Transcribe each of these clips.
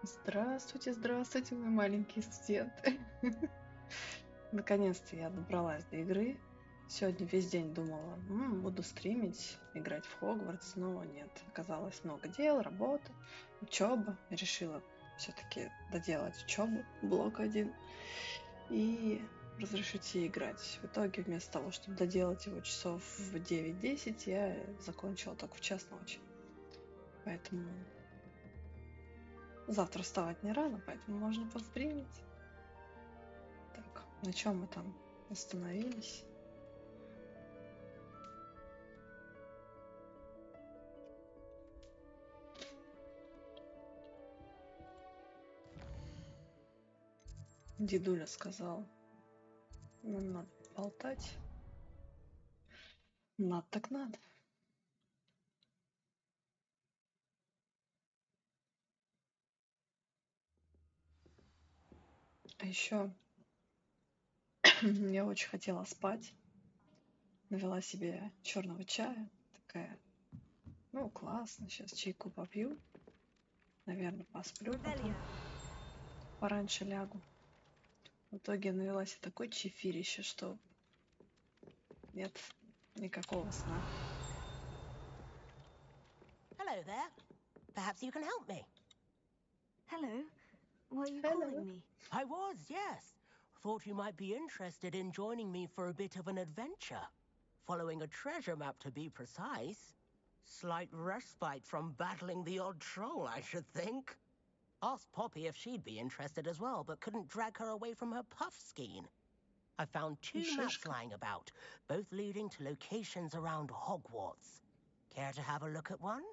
Здравствуйте, здравствуйте, мои маленькие студенты. Наконец-то я добралась до игры. Сегодня весь день думала, буду стримить, играть в Хогвартс, но нет. Оказалось много дел, работа, учеба. Решила все-таки доделать учебу, блок один, и разрешить себе играть. В итоге, вместо того, чтобы доделать его часов в 9-10, я закончила только в час ночи. Поэтому завтра вставать не рано, поэтому можно постримить. Так, на чем мы там остановились? Дедуля сказал, нам надо болтать. Надо так надо. А еще я очень хотела спать. Навела себе черного чая. Такая, классно, сейчас чайку попью. Наверное, посплю потом. Пораньше лягу. В итоге я навела себе такой чефирище, что нет никакого сна. Hello there. Perhaps you can help me. Hello. Were you Hello. calling me? I was, yes. Thought you might be interested in joining me for a bit of an adventure. Following a treasure map, to be precise. Slight respite from battling the odd troll, I should think. Asked Poppy if she'd be interested as well, but couldn't drag her away from her puff skein. I found two maps lying about, both leading to locations around Hogwarts. Care to have a look at one?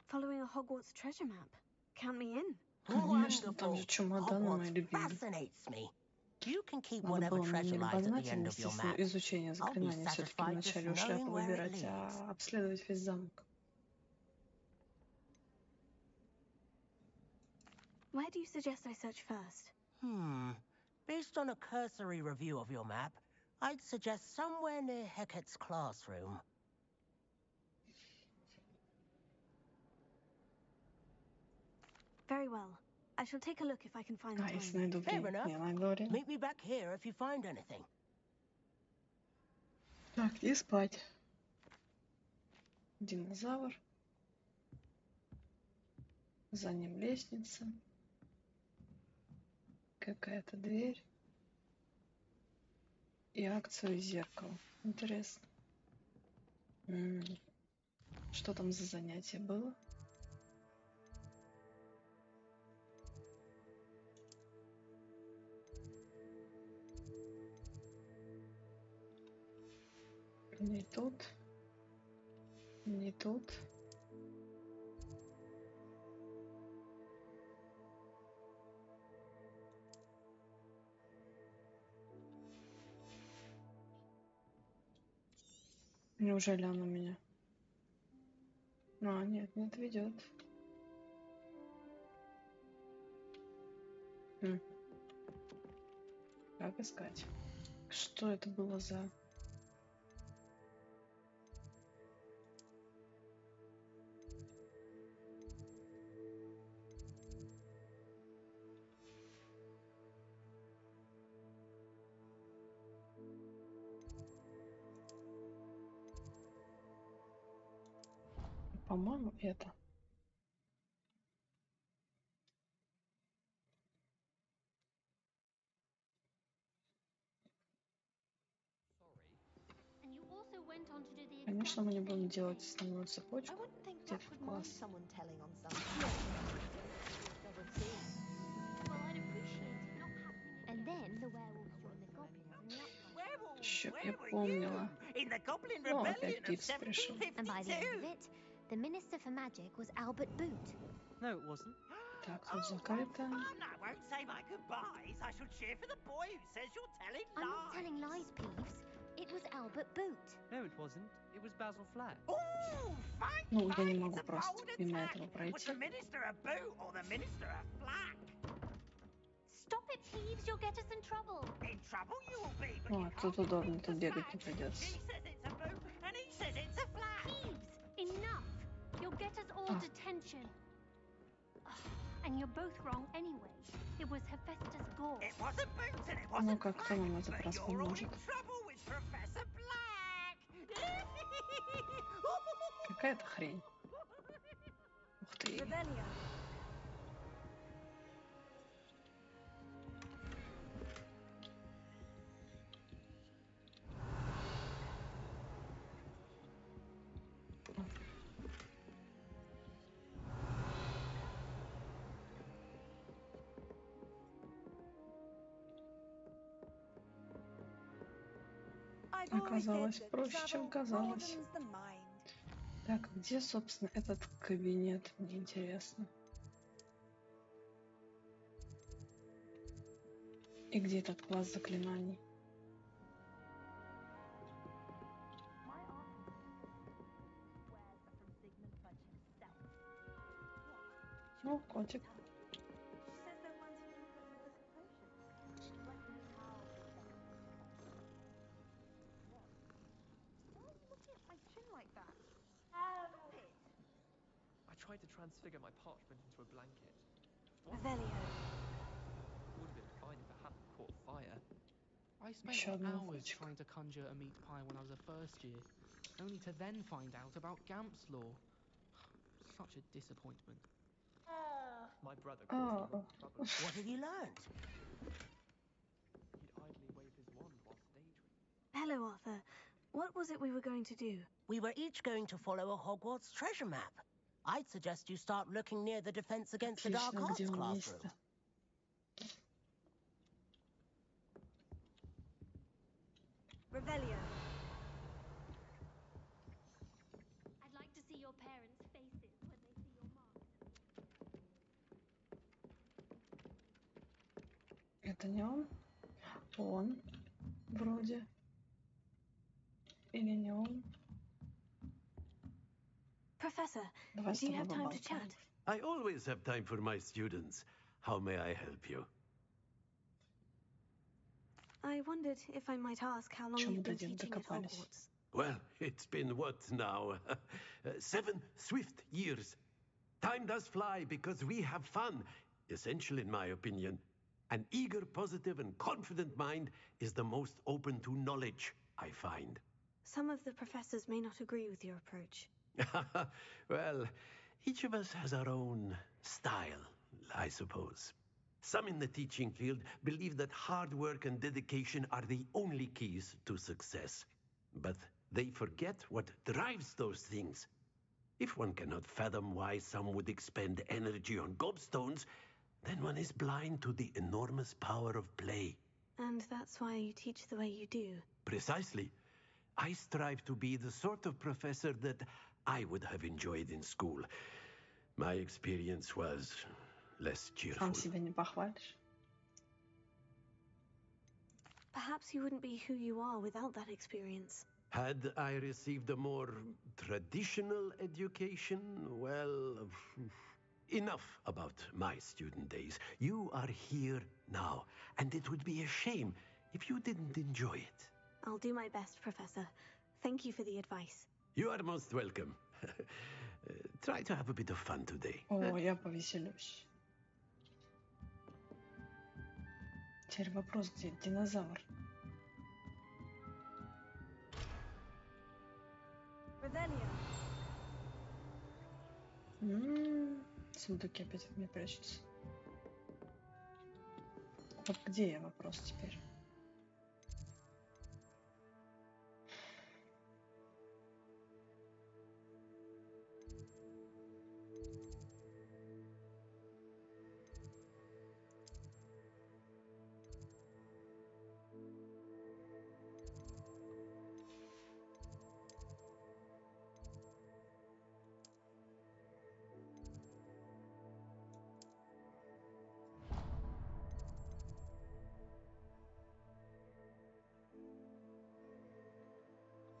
Following a Hogwarts treasure map. Count me in. Конечно, там же чемоданы мои любимые. Fascinates me. You can keep Надо whatever было мне treasure не lies at the end любознательно, of your естественно, map. изучение заклинаний все-таки вначале у шляпы выбирать, а обследовать весь замок. Where do you suggest I search first? Based on a cursory review of your map, I'd suggest somewhere near Hecat's classroom. Very well. I shall take a look if I can find the Если time. найду время. Я найду время. Meet me back here if you find anything. Так, и спать. Динозавр. За ним лестница. Какая-то дверь. И акцию зеркало. Интересно. Что там за занятие было? Не тут. Не тут. Неужели оно меня? Нет, не отведет. Как искать? Что это было за... По-моему, это. Конечно, мы не будем делать основную цепочку. Где этот класс? Еще я помнила. Опять Пипс пришел. The Minister for Magic was Albert Boot. No, it wasn't. Так, тут закрыто. I'm not telling lies, Peeves. It was Albert Boot. No, it wasn't. It was Basil Flack. Я не могу просто мимо этого пройти. Stop it, Peeves. You'll get us in trouble. Тут удобно, тут бегать не придется. Peeves, enough. You're You'll get us all detention. And you're both wrong anyway. It was Hephaestus Gore. It wasn't boots and it Ну, wasn't как-то нам это but раз you're all in поможет. trouble with Professor Black. Какая-то хрень. Ух ты. Rebellion. Оказалось проще, чем казалось. Так, где, собственно, этот кабинет? Мне интересно. И где этот класс заклинаний? О, котик. I tried to transfigure my parchment into a blanket. Revelio. Would have been fine if it hadn't caught fire. I Еще spent одного hours котика. trying to conjure a meat pie when I was a first year, only to then find out about Gamp's law. Such a disappointment. My brother caused a lot Oh. of trouble. What have you learned? He'd idly wave his wand whilst daydreaming. Hello, Arthur. What was it we were going to do? We were each going to follow a Hogwarts treasure map. I'd suggest you start looking near the Defense Against the Dark Отлично, Arts где он classroom. есть-то? Revelio. I'd like to see your parents' faces when they see your mark. Это не он? Он. Вроде. Или не он? Professor, Давай с do you тобой have time to поболтаем. chat? I always have time for my students. How may I help you? I wondered if I might ask how long Чему you've been дадим, teaching at докопались. Hogwarts. Well, it's been what now? 7 swift years. Time does fly because we have fun. Essential, in my opinion. An eager, positive, and confident mind is the most open to knowledge, I find. Some of the professors may not agree with your approach. Well, each of us has our own style, I suppose. Some in the teaching field believe that hard work and dedication are the only keys to success. But they forget what drives those things. If one cannot fathom why some would expend energy on gobstones, then one is blind to the enormous power of play. And that's why you teach the way you do. Precisely. I strive to be the sort of professor that I would have enjoyed in school. My experience was less cheerful. Сам себя не похвалишь? Perhaps you wouldn't be who you are without that experience. Had I received a more traditional education, well, enough about my student days. You are here now, and it would be a shame if you didn't enjoy it. I'll do my best, Professor. Thank you for the advice. You are most welcome. Try to have a bit of fun today. О, я повеселюсь. Теперь вопрос, где динозавр? Revelio. Сундуки опять от меня прячутся. Вот где я, вопрос теперь?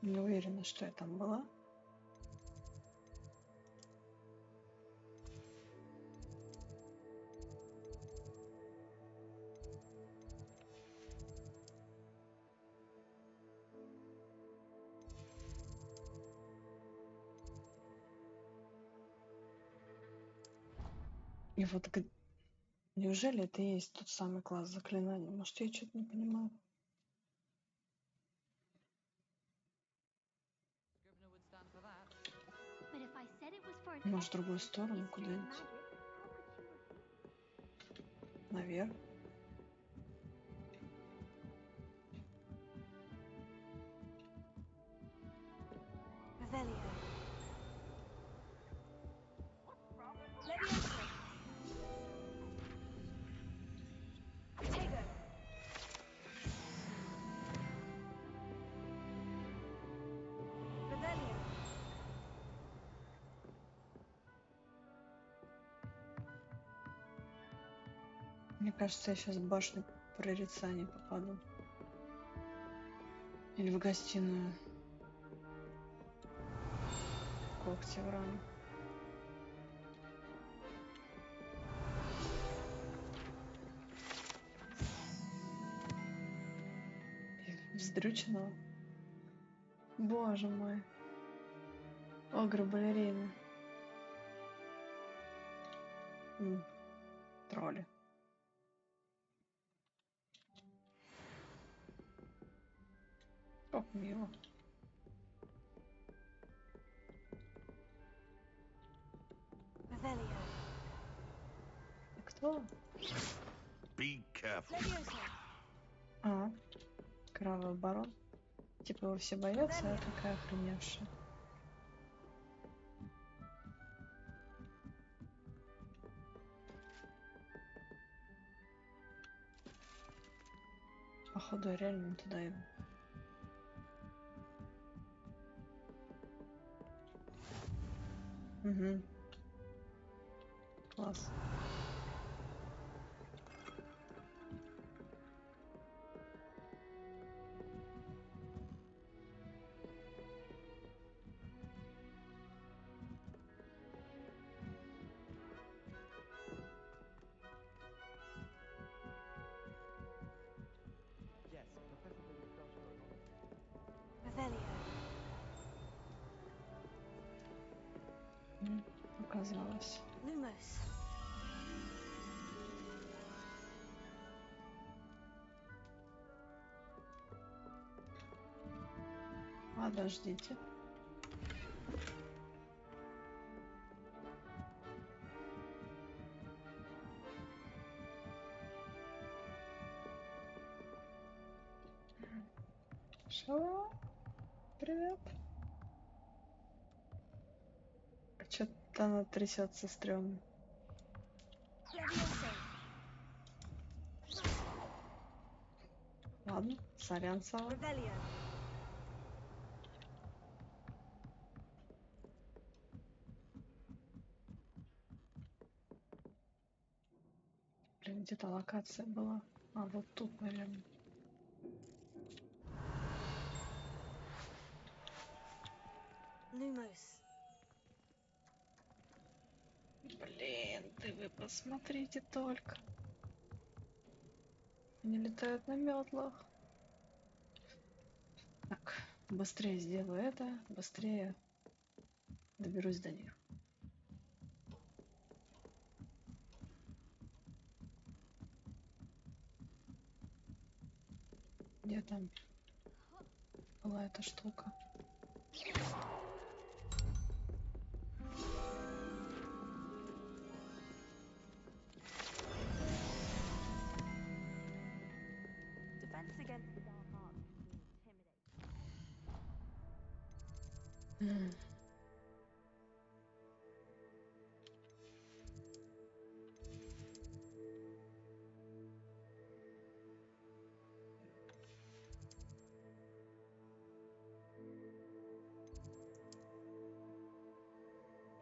Не уверена, что я там была. И вот неужели это и есть тот самый класс заклинаний? Может, я что-то не понимаю? Scrivener would stand for that. But if I said it was for an Может, в другую expert сторону history of куда-нибудь? magic, how could she refuse? Наверх? Revelio. Levioso. Tego. Revelio. Мне кажется, я сейчас в башню прорицаний попаду. Или в гостиную. Когти в рану. Вздрюченного. Боже мой. Огры-балерины. Тролли. Как мило. Revelio. И кто? Be careful. Levioso. Кровавый барон. Типа его все боятся, а я такая охреневшая. Походу, я реально не туда иду. Угу. Класс. Yes, Professor Biggs does show a lot of Revelio. Оказалось. Lumos. Подождите. Шо? Привет. Что-то она трясется стрёмно. Levioso. Ладно, сорян, Сава. Revelio. Блин, где-то локация была. А, вот тут, наверное. Lumos. Блин, вы посмотрите только. Они летают на метлах. Так, быстрее сделаю это, быстрее доберусь до них. Где там была эта штука? Defense against the dark arts can be intimidating. М.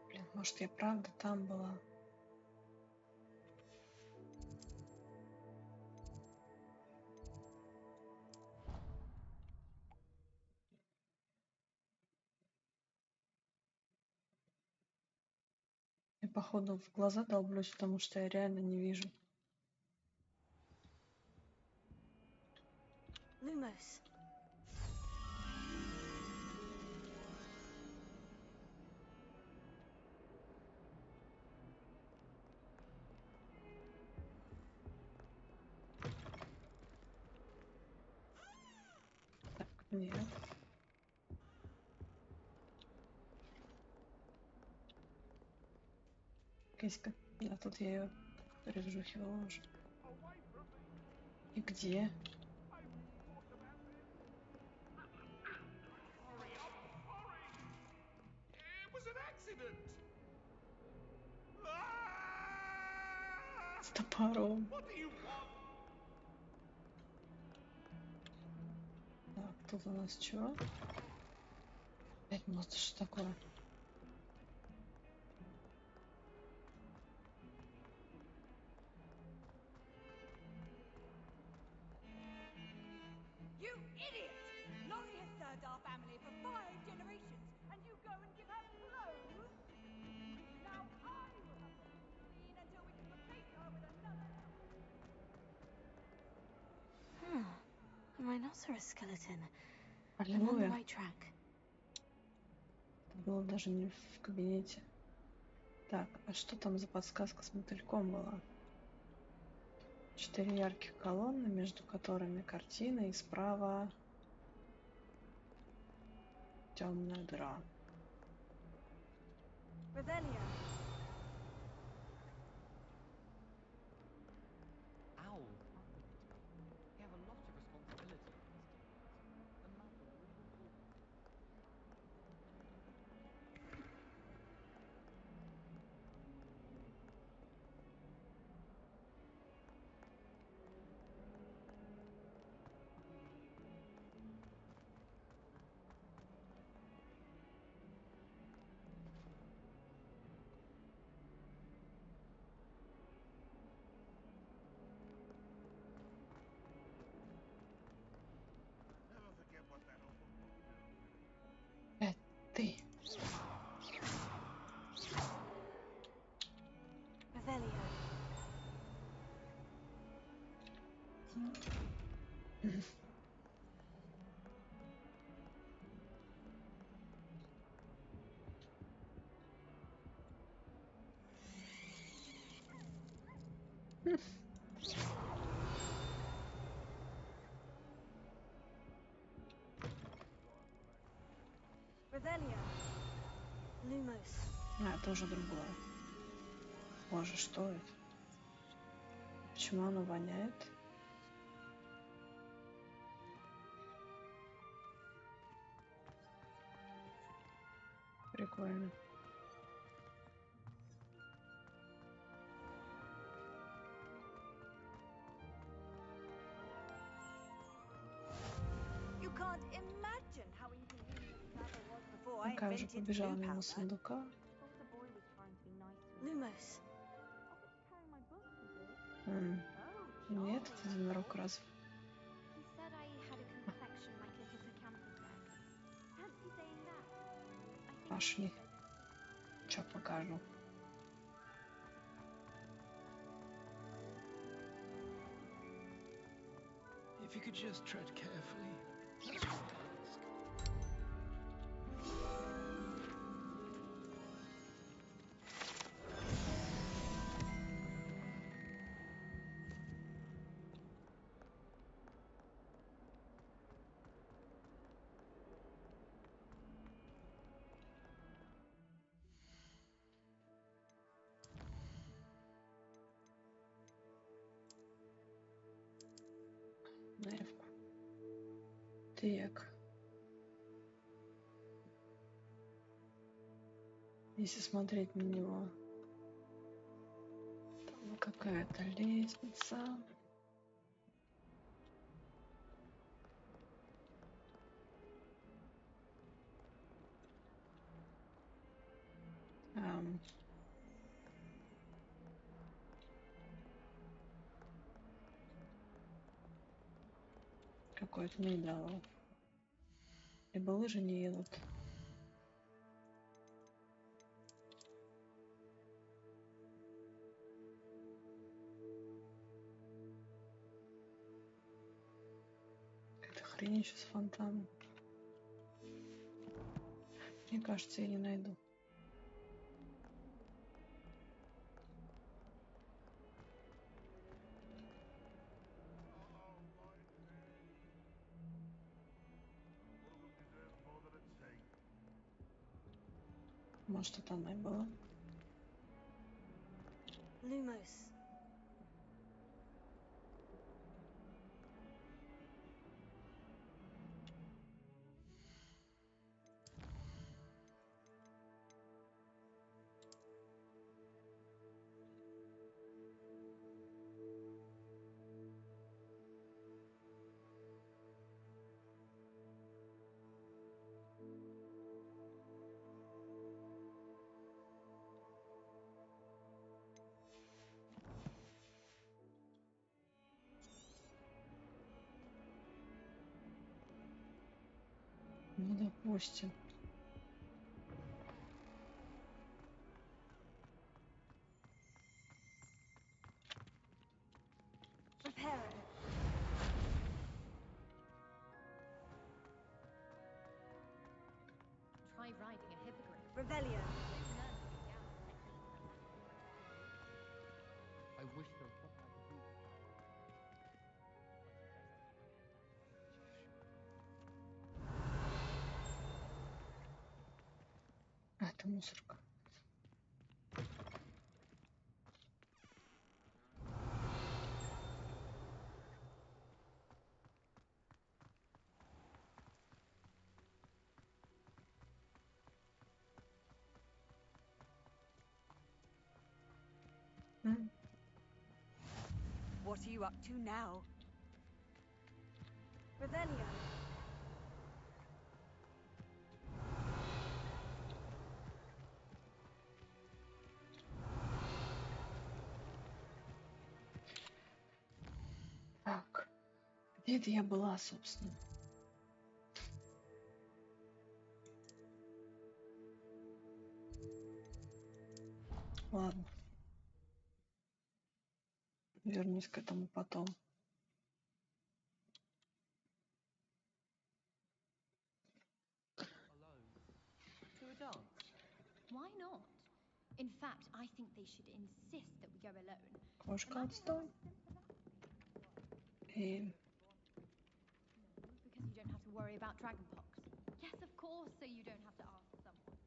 Блин, может, я правда там была? Я, походу, в глаза долблюсь, потому что я реально не вижу. Lumos. Нет. Киська. Да, тут я ее пережухивала уже. И где? С топором. Так, тут у нас что? Опять мост, что такое? You idiot! Laurie has served our family for 5 generations, and you go and give her clothes? Now I will have to hold the queen until we can replace her with another elf. A rhinoceros skeleton. I'm on the Аллилуйя. right track. Это было даже не в кабинете. Так, а что там за подсказка с мотыльком была? 4 ярких колонны, между которыми картина, и справа темная дыра. Revelio. Owl. You have a lot of responsibility. The mother will call. Опять ты. Revelio. Revelio. Lumos. А, это уже другое. Боже, что это? Почему оно воняет? Прикольно. You can't imagine how inconvenient travel was before I Такая уже invented побежала blue мимо powder. сундука. Thought the boy was trying to be nice to me. Lumos. Offered to carry my books, he did. Oh, Нет, charming, это I единорог thought. разве? He said I had a complexion like a hippocampus egg. Fancy saying that? I think Пошли. he said Чё покажу? If you could just tread carefully. Наливку. Так. Если смотреть на него, там какая-то лестница. Какое-то не дало. Либо лыжи не едут. Какая-то хрень еще с фонтаном. Мне кажется, я не найду. Может, это она и была? Lumos. Ну, допустим. Prepare it. Try riding a hippogriff. Revelio. I wish there was something I could do. Это мусорка. What are you up to now? Revelio. Так, где это я была, собственно? Ладно. Вернусь к этому потом. Alone. To a dance. Why not? In fact, I think they should insist that we go alone. Кошка, отстой. И No, because you don't have to worry about dragonpox. Yes, of course, so you don't have to ask someone.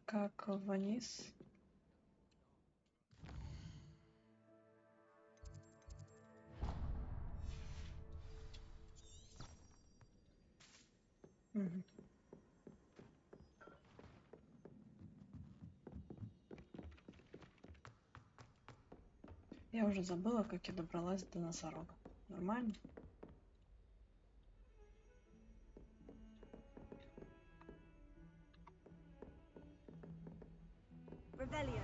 как вниз. Мгм. Я уже забыла, как я добралась до носорога. Нормально? Revelio.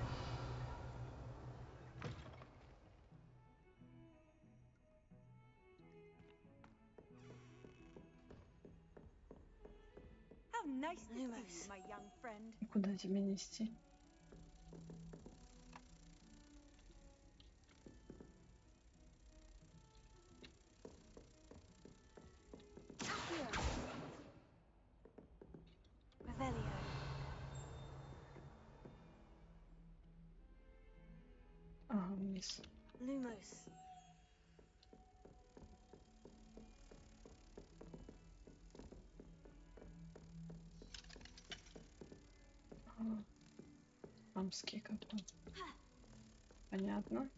How nice to see Lumos. you, my young friend. И куда тебя нести? Accio. Revelio. Ага, вниз. Lumos. Ага. Амский как-то. Понятно.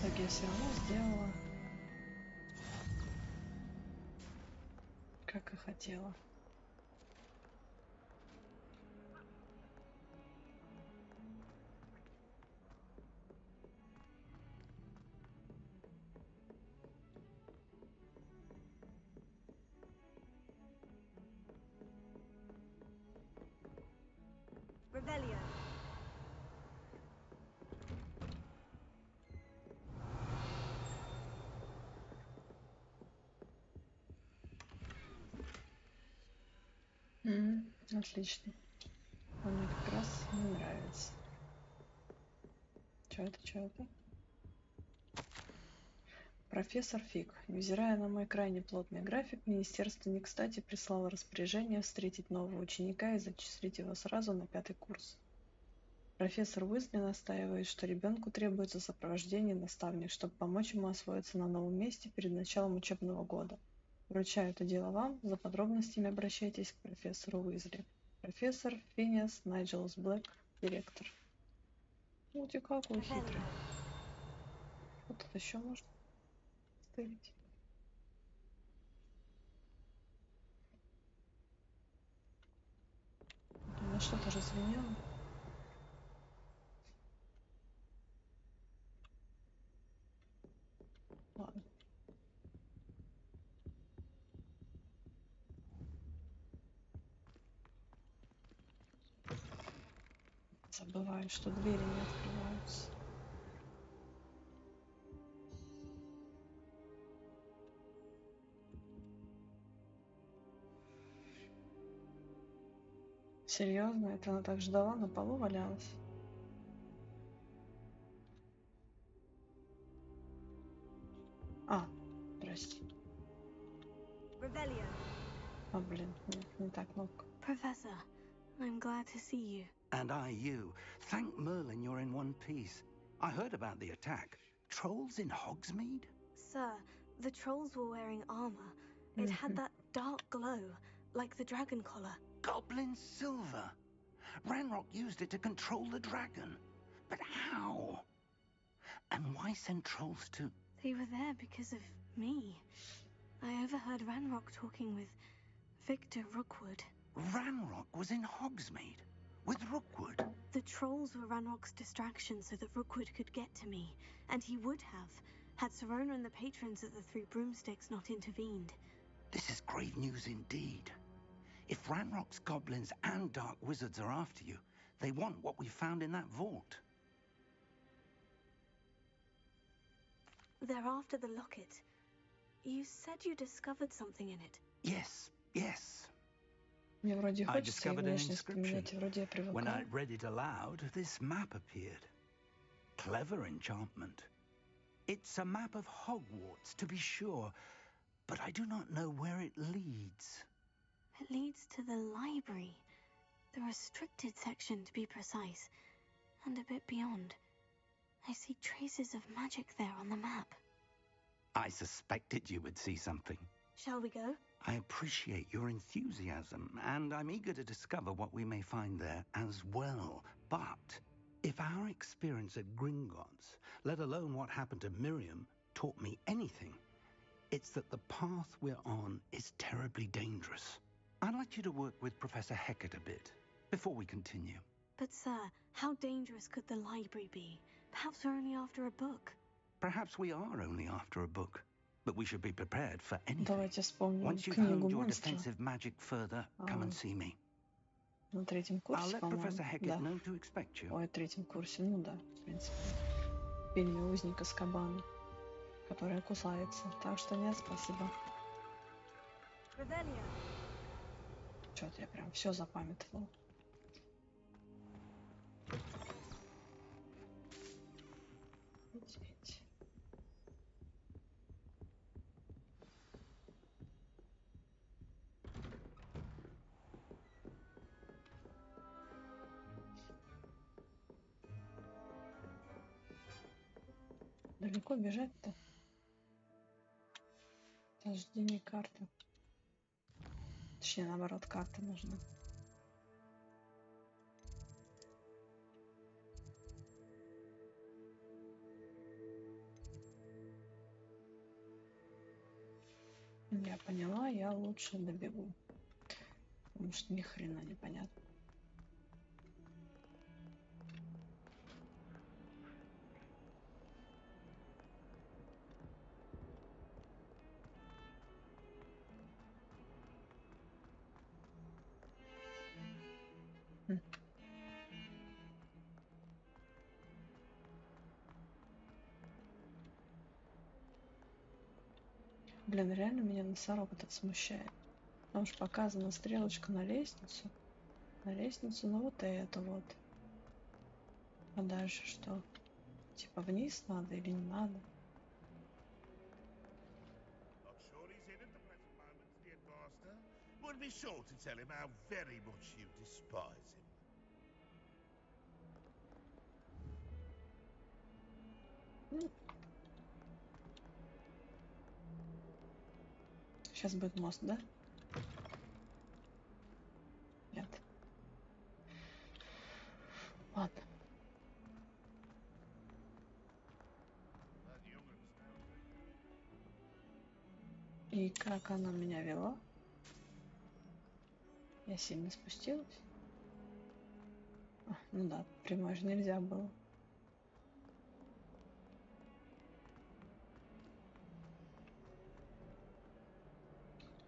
Так, я все равно сделала, как и хотела. Revelio. Отлично. Он мне как раз не нравится. Чё это, чё это? Профессор Фиг. Невзирая на мой крайне плотный график, министерство не кстати прислало распоряжение встретить нового ученика и зачислить его сразу на 5-й курс. Профессор Уизли настаивает, что ребенку требуется сопровождение наставник, чтобы помочь ему освоиться на новом месте перед началом учебного года. Вручаю это дело вам. За подробностями обращайтесь к профессору Уизли. Профессор Финиас Найджелс Блэк, директор. Ну ты какой хитрый. Вот это еще можно ставить. У меня что-то же звенело. Ладно. Забываю, что двери не открываются. Серьезно? Это она так ждала, на полу валялась? А, здрасте. Revelio. А, блин, не та кнопка. Professor, I'm glad to see you. And I you. Thank Merlin you're in one piece. I heard about the attack. Trolls in Hogsmeade? Sir, the trolls were wearing armor. It had that dark glow, like the dragon collar. Goblin silver. Ranrock used it to control the dragon. But how? And why send trolls to... They were there because of me. I overheard Ranrock talking with Victor Rookwood. Ranrock was in Hogsmeade? With Rookwood? The trolls were Ranrock's distraction so that Rookwood could get to me. And he would have, had Serona and the patrons of the Three Broomsticks not intervened. This is grave news indeed. If Ranrock's goblins and dark wizards are after you, they want what we found in that vault. They're after the locket. You said you discovered something in it. Yes, yes. Мне вроде I хочется и discovered an внешность inscription. поменять, и вроде я When I привыкаю. read it aloud, this map appeared. Clever enchantment. It's a map of Hogwarts, to be sure, but I do not know where it leads. It leads to the library. The restricted section, to be precise. And a bit beyond. I see traces of magic there on the map. I suspected you would see something. Shall we go? I appreciate your enthusiasm, and I'm eager to discover what we may find there as well. But if our experience at Gringotts, let alone what happened to Miriam, taught me anything, it's that the path we're on is terribly dangerous. I'd like you to work with Professor Hecat a bit before we continue. But, sir, how dangerous could the library be? Perhaps we're only after a book. Perhaps we are only after a book, but we should be prepared for anything. Давайте вспомним Once you've книгу honed your монстра. defensive magic further, come and see me. На 3-м I'll курсе, let по-моему. Professor Hecat Да. know to expect you. Ой, 3-м курсе, ну да, в принципе. Фильме «Узник Азкабана», которая кусается. Так что нет, спасибо. Revelio. Чё-то я прям все запамятовала. Идите. Далеко бежать-то? Подожди, не карта. Точнее, наоборот, карта нужна. Я поняла, я лучше добегу. Потому что ни хрена непонятно. Блин, реально меня носорог этот смущает. Там же показана стрелочка на лестницу. на лестницу, ну вот эту вот. А дальше что? Типа вниз надо или не надо? Not sure he's in at the present moment, the headmaster. Would be sure to tell him how very much you despise him. Сейчас будет мост, да? Нет. Ладно. И как она меня вела? Я сильно спустилась? Ну да, прямой же нельзя было.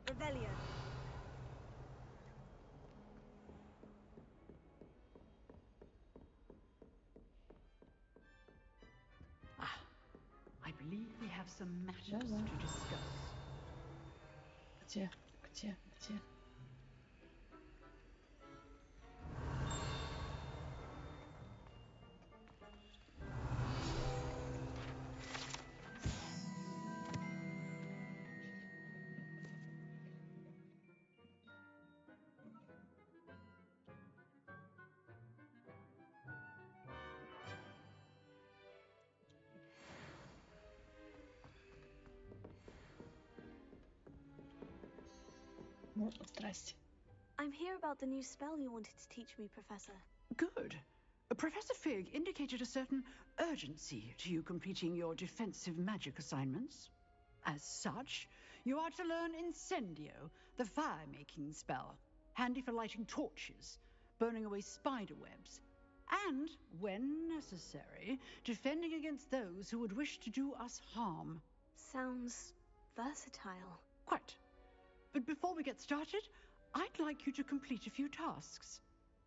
Revelio. I believe we have some matters Да. to discuss. Где? Ну, здрасте. I'm here about the new spell you wanted to teach me, Professor. Good. Professor Fig indicated a certain urgency to you completing your defensive magic assignments. As such, you are to learn Incendio, the fire-making spell, handy for lighting torches, burning away spider webs, and, when necessary, defending against those who would wish to do us harm. Sounds versatile. Quite. But before we get started, I'd like you to complete a few tasks.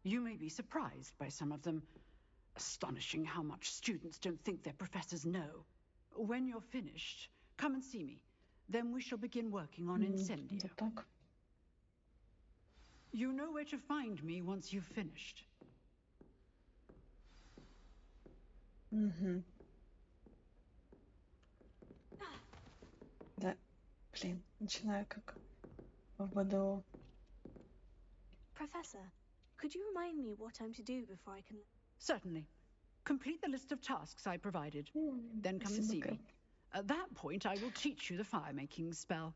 You may be surprised by some of them. Astonishing how much students don't think their professors know. When you're finished, come and see me. Then we shall begin working on Incendio. You know where to find me once you've finished. Угу. Да, блин, начинаю как в БДО. Professor, could you remind me what I'm to do before I can... Certainly. Complete the list of tasks I provided. Then come and see me. At that point, I will teach you the fire-making spell.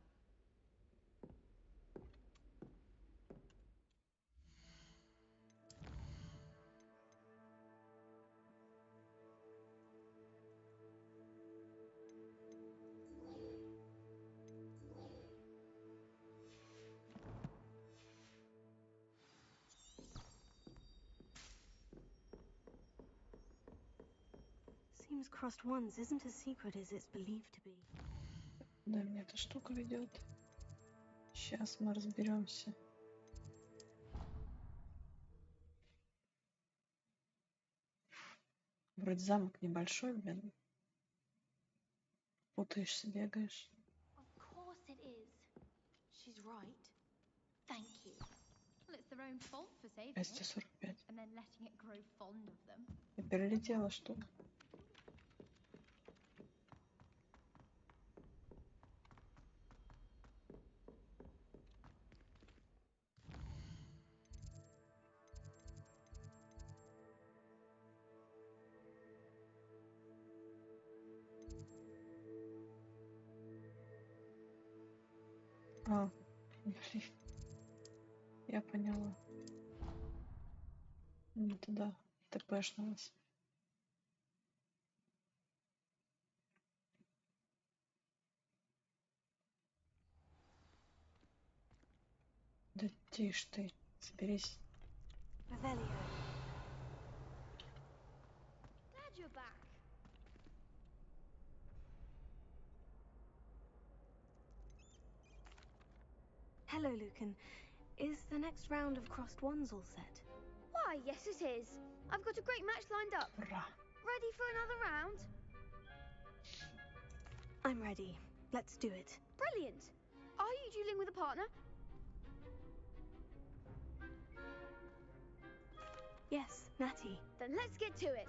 Seems crossed ones isn't as secret as it's believed to be. Да, мне эта штука ведет. Сейчас мы разберемся. Вроде замок небольшой, блин. Путаешься, бегаешь. Of course it is. She's right. Thank you. Well, it's their own fault for saving it 245. and then letting it grow fond of them. И перелетела штука. А, блин. Я поняла. Ну туда ТПшнулась. Да тише ты, соберись. Revelio. Glad you're back. Hello, Lucan. Is the next round of crossed ones all set? Why, yes it is. I've got a great match lined up. Ура. Ready for another round? I'm ready. Let's do it. Brilliant. Are you dueling with a partner? Yes, Natty. Then let's get to it.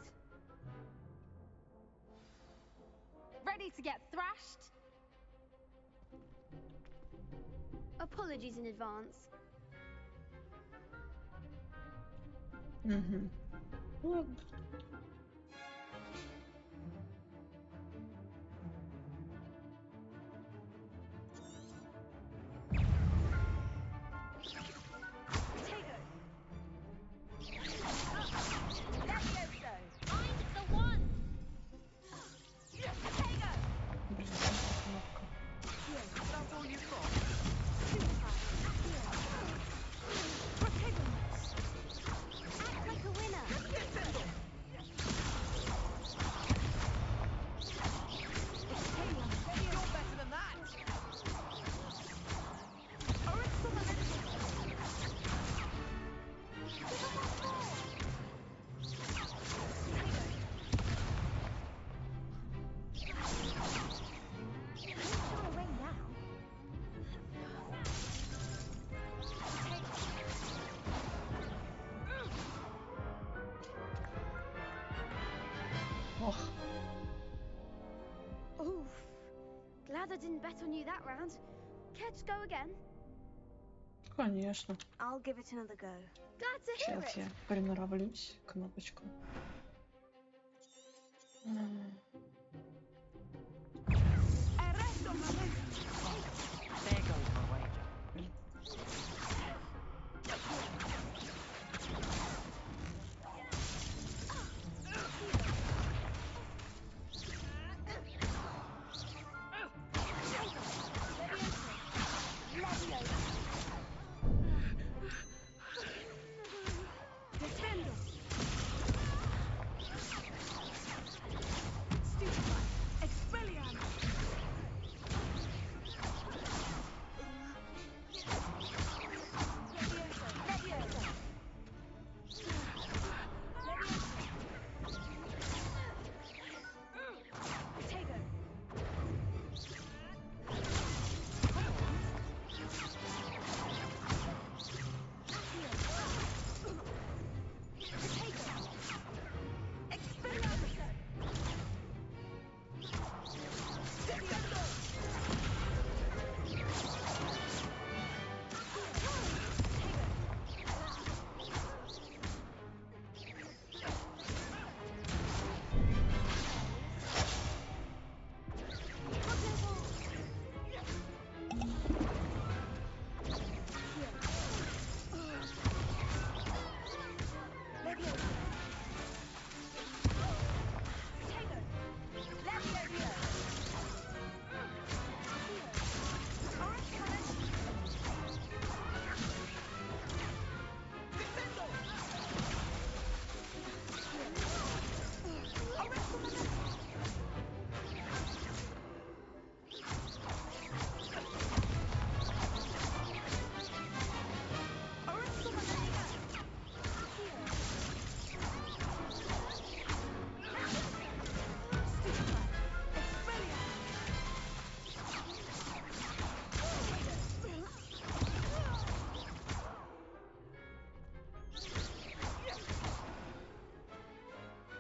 Ready to get thrashed? Apologies in advance. Угу. Ладно. Ох, Oof. Glad I didn't bet on you that round. Care to go again? конечно. I'll give it another go. Glad to hear Сейчас it. я приноровлюсь кнопочку. There goes my wager.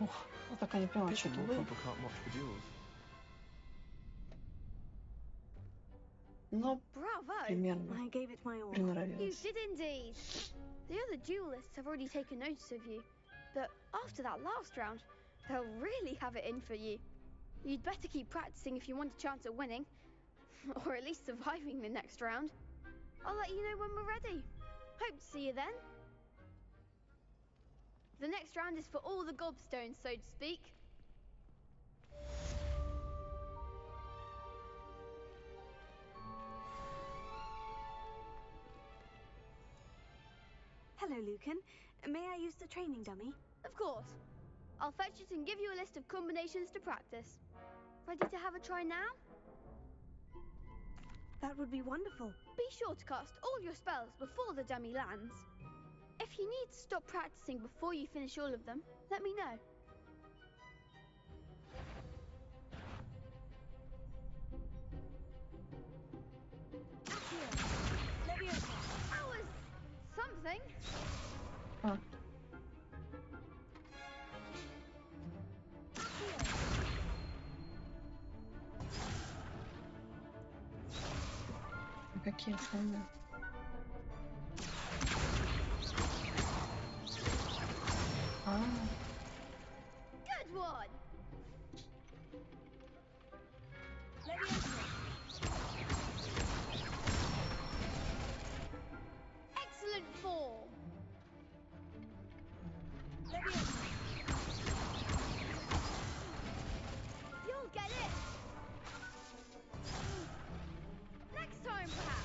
Ух, я так и не поняла, что это было. Но Bravo! примерно I gave it my all. You приноровилась. did indeed. The other duelists have already taken notice of you, but after that last round, they'll really have it in for you. You'd better keep practicing if you want a chance at winning, or at least surviving the next round. I'll let you know when we're ready. Hope to see you then. The next round is for all the gobstones, so to speak. Hello, Lucan. May I use the training dummy? Of course. I'll fetch it and give you a list of combinations to practice. Ready to have a try now? That would be wonderful. Be sure to cast all your spells before the dummy lands. If you need to stop practicing before you finish all of them, let me know. That was something. А, Какие шумы. Good one. Excellent form. You'll get it. Next time, perhaps.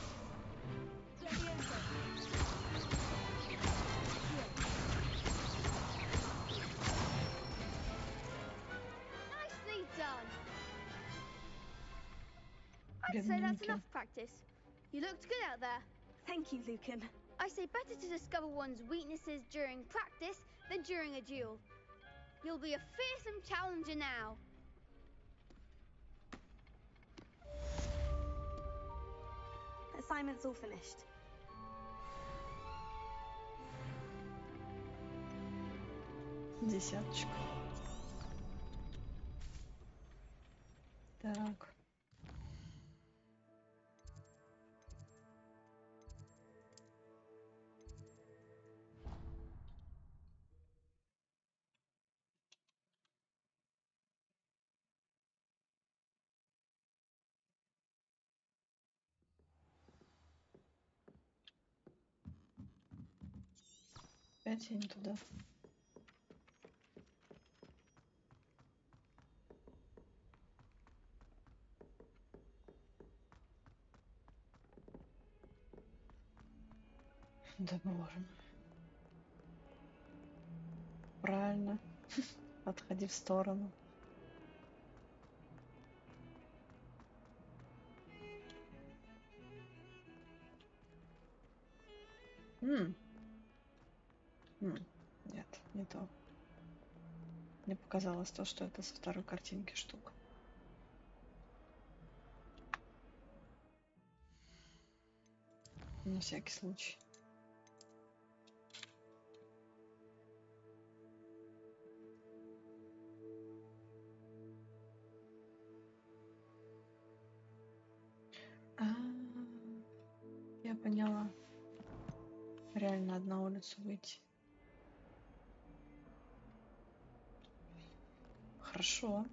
Nicely done. I'd say that's enough practice. You looked good out there. Thank you, Lucan. I say better to discover one's weaknesses during practice than during a duel. You'll be a fearsome challenger now. Assignment's all finished. Десяточка. Так. Опять я не туда. Да боже мой. Правильно. Отходи в сторону. Нет, не то. Мне показалось то, что это со второй картинки штука. На всякий случай. Я поняла. Реально одна улица выйти. Хорошо.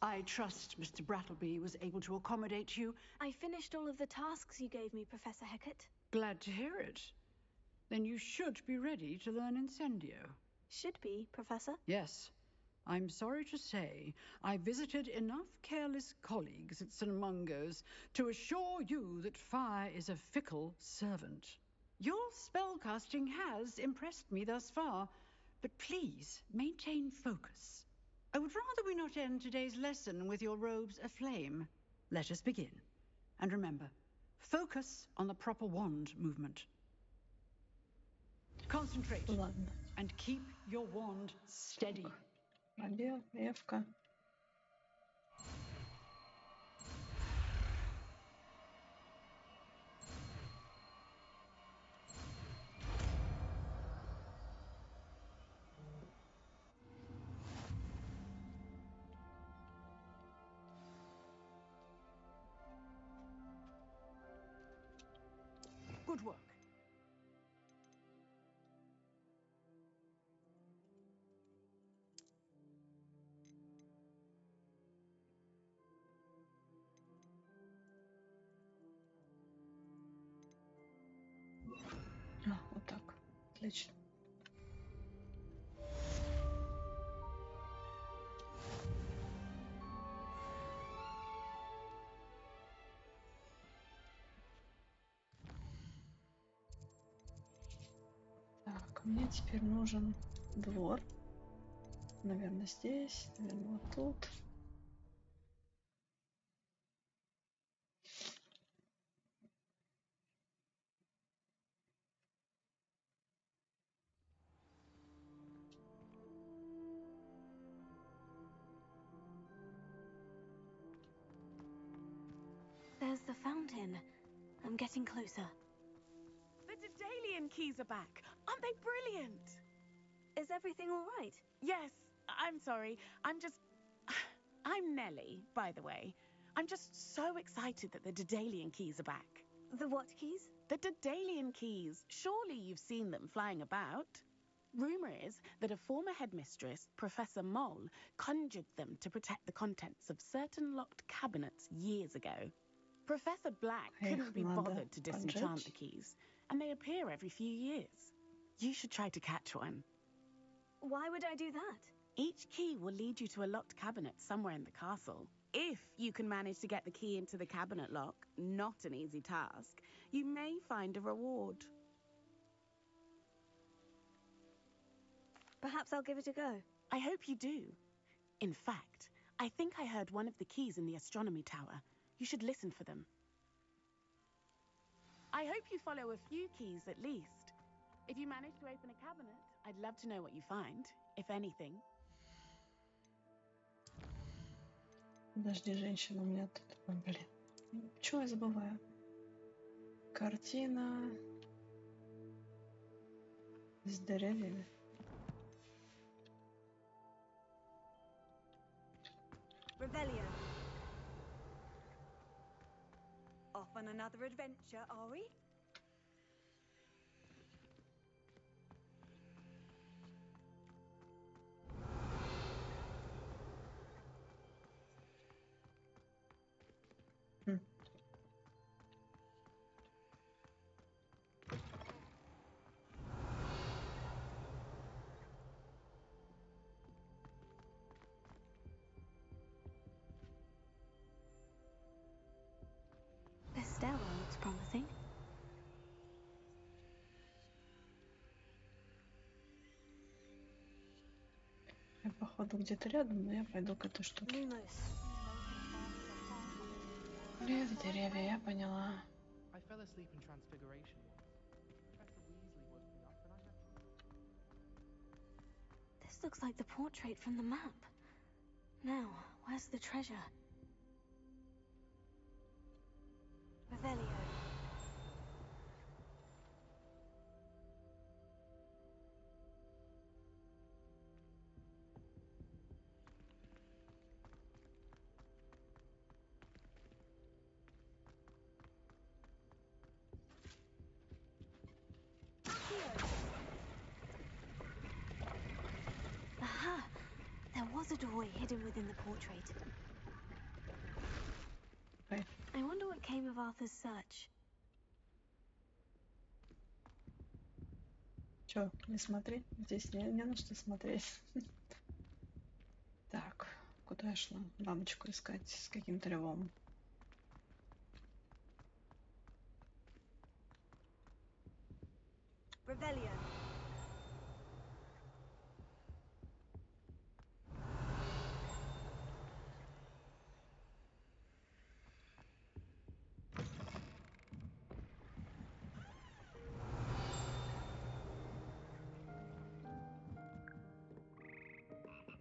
I trust Mr. Brattleby was able to accommodate you. I finished all of the tasks you gave me, Professor Hecat. Glad to hear it. Then you should be ready to learn Incendio. Should be, Professor. Yes. I'm sorry to say I visited enough careless colleagues at St. Mungo's to assure you that fire is a fickle servant. Your spellcasting has impressed me thus far, but please maintain focus. I would rather we not end today's lesson with your robes aflame. Let us begin. And remember, focus on the proper wand movement. Concentrate. Ладно. And keep your wand steady. Пробел, Эвка. Good work. Вот так. Отлично. Так, мне теперь нужен двор. Наверное, здесь, наверное, вот тут. There's the fountain. I'm getting closer. The Daedalian keys are back. Aren't they brilliant? Is everything all right? Yes, I'm sorry. I'm Nellie, by the way. I'm just so excited that the Daedalian keys are back. The what keys? The Daedalian keys. Surely you've seen them flying about. Rumour is that a former headmistress, Professor Moll, conjured them to protect the contents of certain locked cabinets years ago. Professor Black couldn't be bothered to disenchant the keys, and they appear every few years. You should try to catch one. Why would I do that? Each key will lead you to a locked cabinet somewhere in the castle. If you can manage to get the key into the cabinet lock, not an easy task, you may find a reward. Perhaps I'll give it a go. I hope you do. In fact, I think I heard one of the keys in the astronomy tower. You should listen for them. I hope you follow a few keys at least. If you manage to open a cabinet, I'd love to know what you find, if anything. Подожди, женщина, у меня тут... Ой, блин. Чего я забываю? Картина... с деревьями. Revelio. Off on another adventure, are we? This stairwell looks promising. Я, походу, где-то рядом, но я пойду к этой штуке. Лев, деревья, я поняла. I fell asleep in Transfiguration once. Professor Weasley woke me up and I had to... This looks like the portrait from the map. Now, where's the treasure? Revelio. Aha! There was a doorway hidden within the portrait. Right. I wonder what came of Arthur's search. Чё, не смотри? Здесь не на что смотреть. Так, куда я шла? Бабочку искать с каким-то львом. Revelio.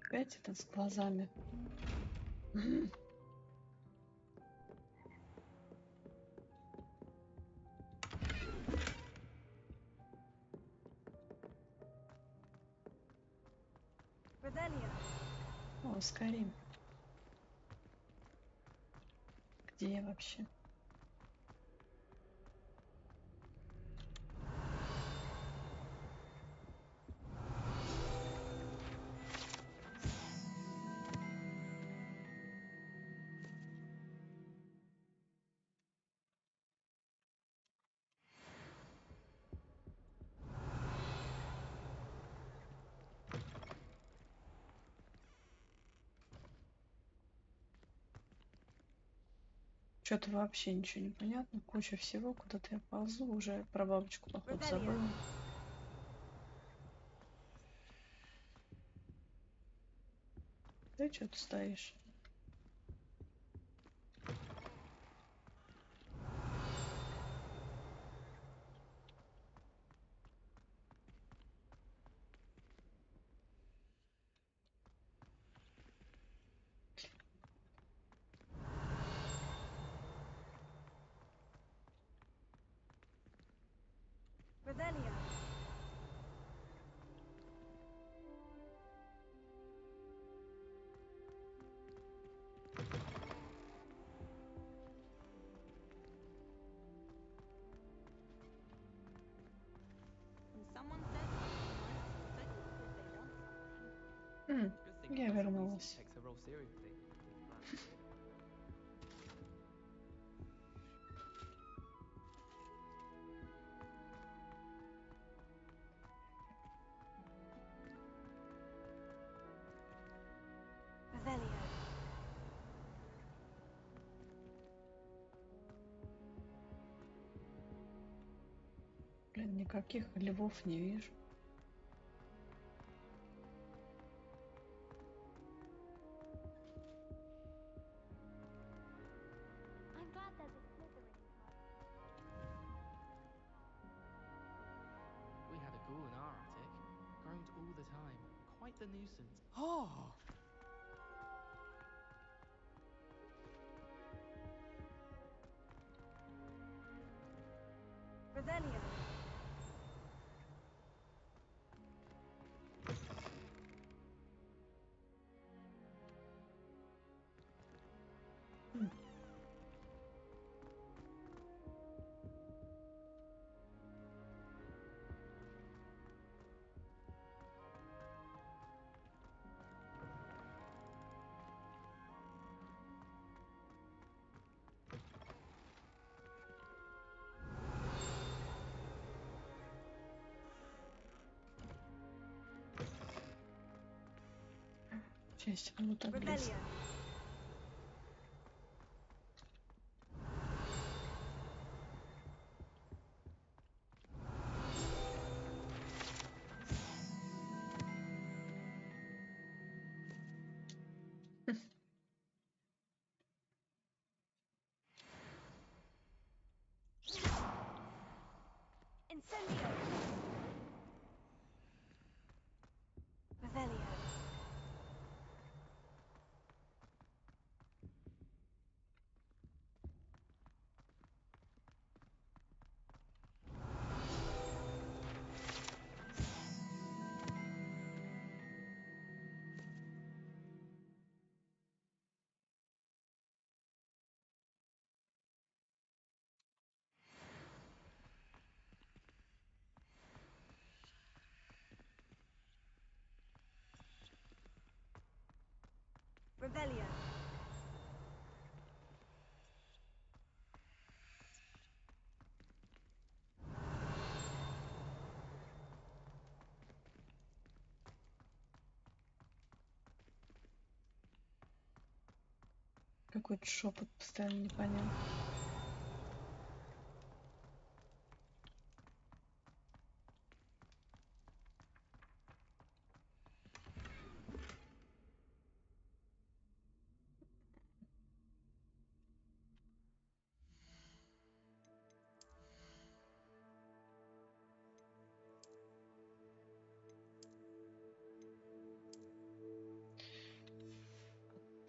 Опять это с глазами. Revelio. О, Скарим. Где я вообще? Что-то вообще ничего не понятно. Куча всего. Куда-то я ползу. Уже про бабочку, походу, забыла. Ты что тут стоишь? Revelio. М, Good thing я Professor Weasley вернулась. takes her role seriously. Revelio. Блин, никаких львов не вижу. I'm glad there's a Slytherin club. We had a ghoul in our attic. Groaned all the time. Quite the nuisance. Oh! Revelio. Честь кому-то близко. Revelio. Incendio. Revelio. Revelio. Какой-то шепот постоянно непонятный.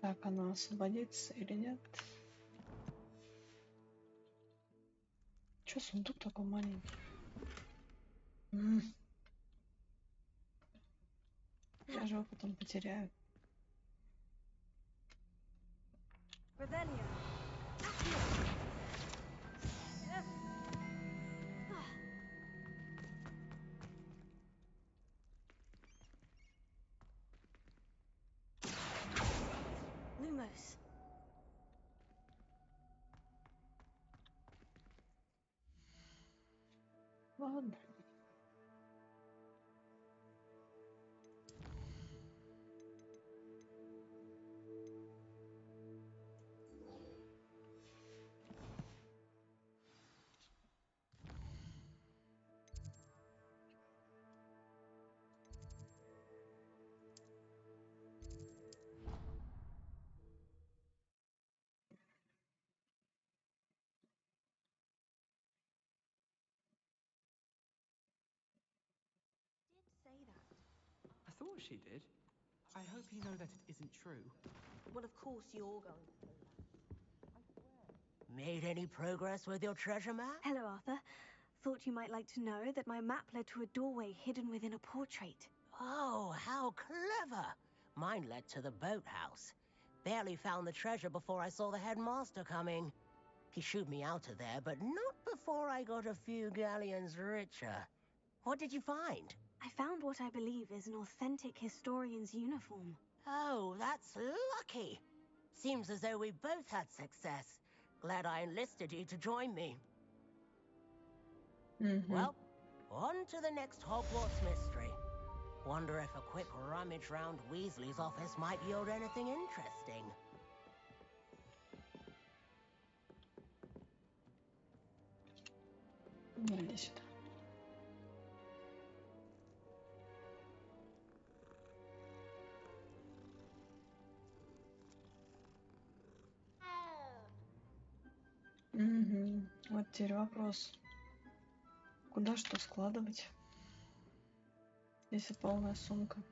Так, она освободится или нет? Чё сундук такой маленький? Я же его потом потеряю. Revelio. Lumos. Ладно. Say that. I thought she did. I hope you know that it isn't true. Well, of course you're going to say that. Made any progress with your treasure map? Hello, Arthur. Thought you might like to know that my map led to a doorway hidden within a portrait. Oh, how clever! Mine led to the boathouse. Barely found the treasure before I saw the headmaster coming. He shooed me out of there, but not before I got a few galleons richer. What did you find? I found what I believe is an authentic historian's uniform. Oh, that's lucky. Seems as though we both had success. Glad I enlisted you to join me. Well, on to the next Hogwarts mystery. Wonder if a quick rummage round Weasley's office might yield anything interesting. Иди сюда. Вот теперь вопрос. Куда что складывать, если полная сумка?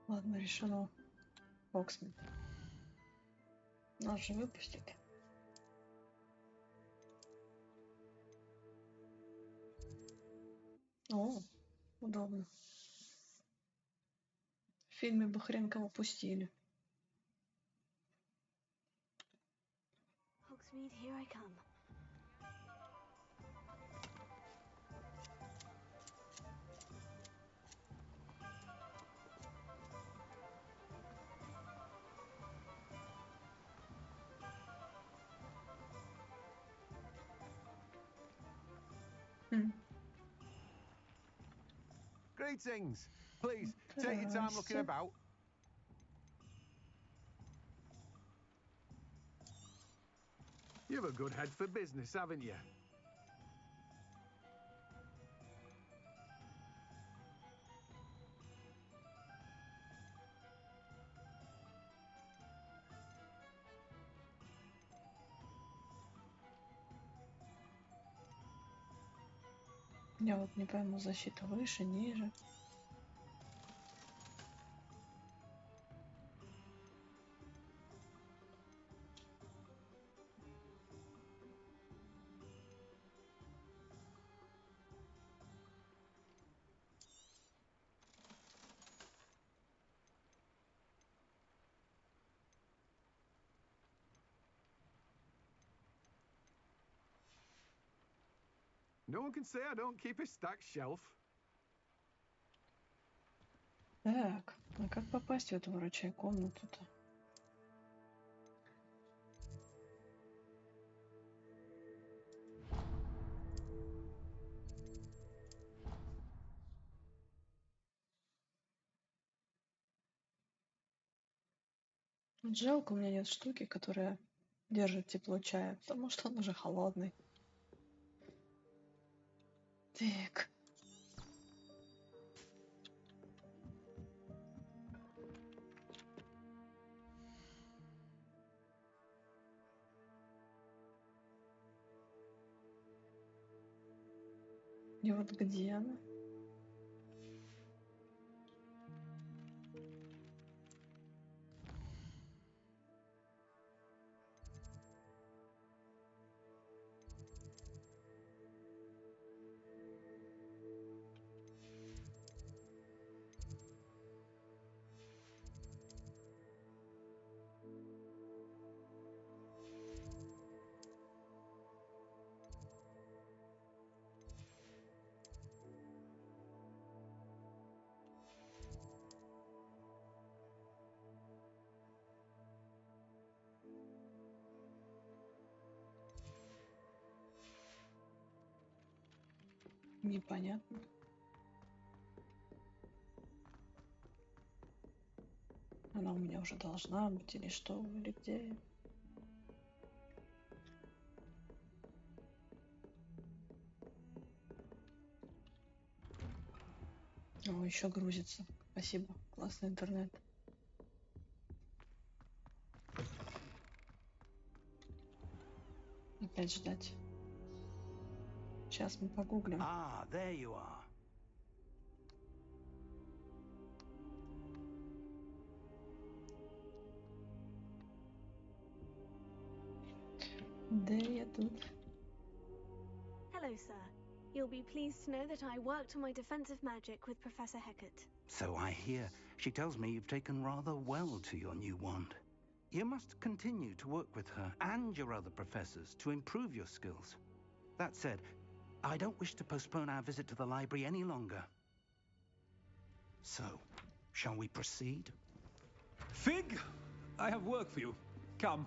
Ладно, решено. Боксмен. Нас же выпустят. О, удобно. В фильме бы хрен кого пустили. Hogsmeade, here I come. Greetings. Please, take your time looking about. You've a good head for business, haven't you? Я вот не пойму, защита выше, ниже. No one can say I don't keep a stacked shelf. Так, а как попасть в эту врачей комнату-то? Жалко, у меня нет штуки, которая держит тепло чая, потому что он уже холодный. Так. И вот где она? Непонятно. Она у меня уже должна быть или что, или где? О, еще грузится. Спасибо. Классный интернет. Опять ждать. Сейчас мы погуглим. Ah, there you are. Да, я тут. Hello, sir. You'll be pleased to know that I worked on my defensive magic with Professor Heckert. So I hear. She tells me you've taken rather well to your new wand. You must continue to work with her and your other professors to improve your skills. That said, I don't wish to postpone our visit to the library any longer. So, shall we proceed? Fig, I have work for you. Come.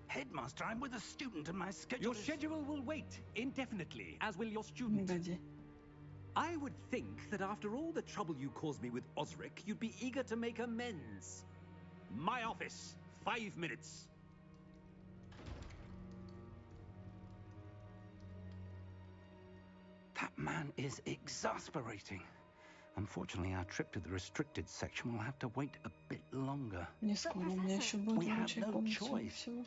Headmaster, I'm with a student and my schedule Your schedule will wait indefinitely, as will your student. Погоди. I would think that after all the trouble you caused me with Osric, you'd be eager to make amends. My office, 5 minutes. That man is exasperating. Unfortunately, our trip to the restricted section will have to wait a bit longer. Не скоро, у меня еще будет We have рабочая no комната и choice. всего.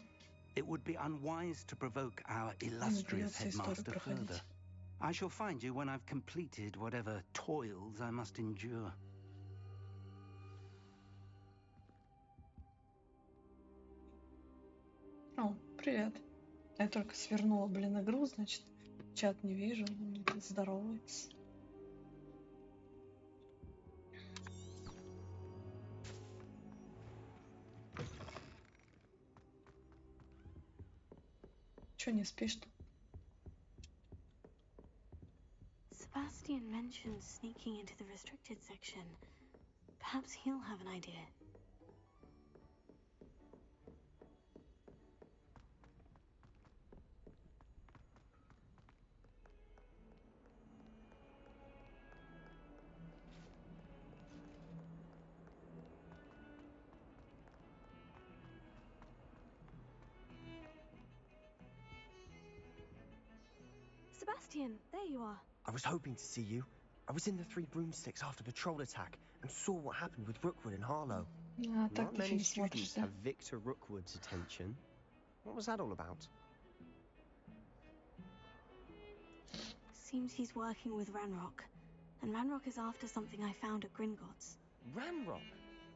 It would be unwise to provoke our illustrious придется историю headmaster проходить. further. I shall find you when I've completed whatever toils I must endure. О, привет. Я только свернула, блин, игру, значит, чат не вижу. Он тут здоровается. Чё не спишь-то? Sebastian mentioned sneaking into the restricted section. Perhaps he'll have an idea. Sebastian, there you are. I was hoping to see you. I was in the Three Broomsticks after the troll attack and saw what happened with Rookwood and Harlow. А, так Not ты many фильм students смотришь, да? have Victor Rookwood's attention. What was that all about? Seems he's working with Ranrock. And Ranrock is after something I found at Gringotts. Ranrock?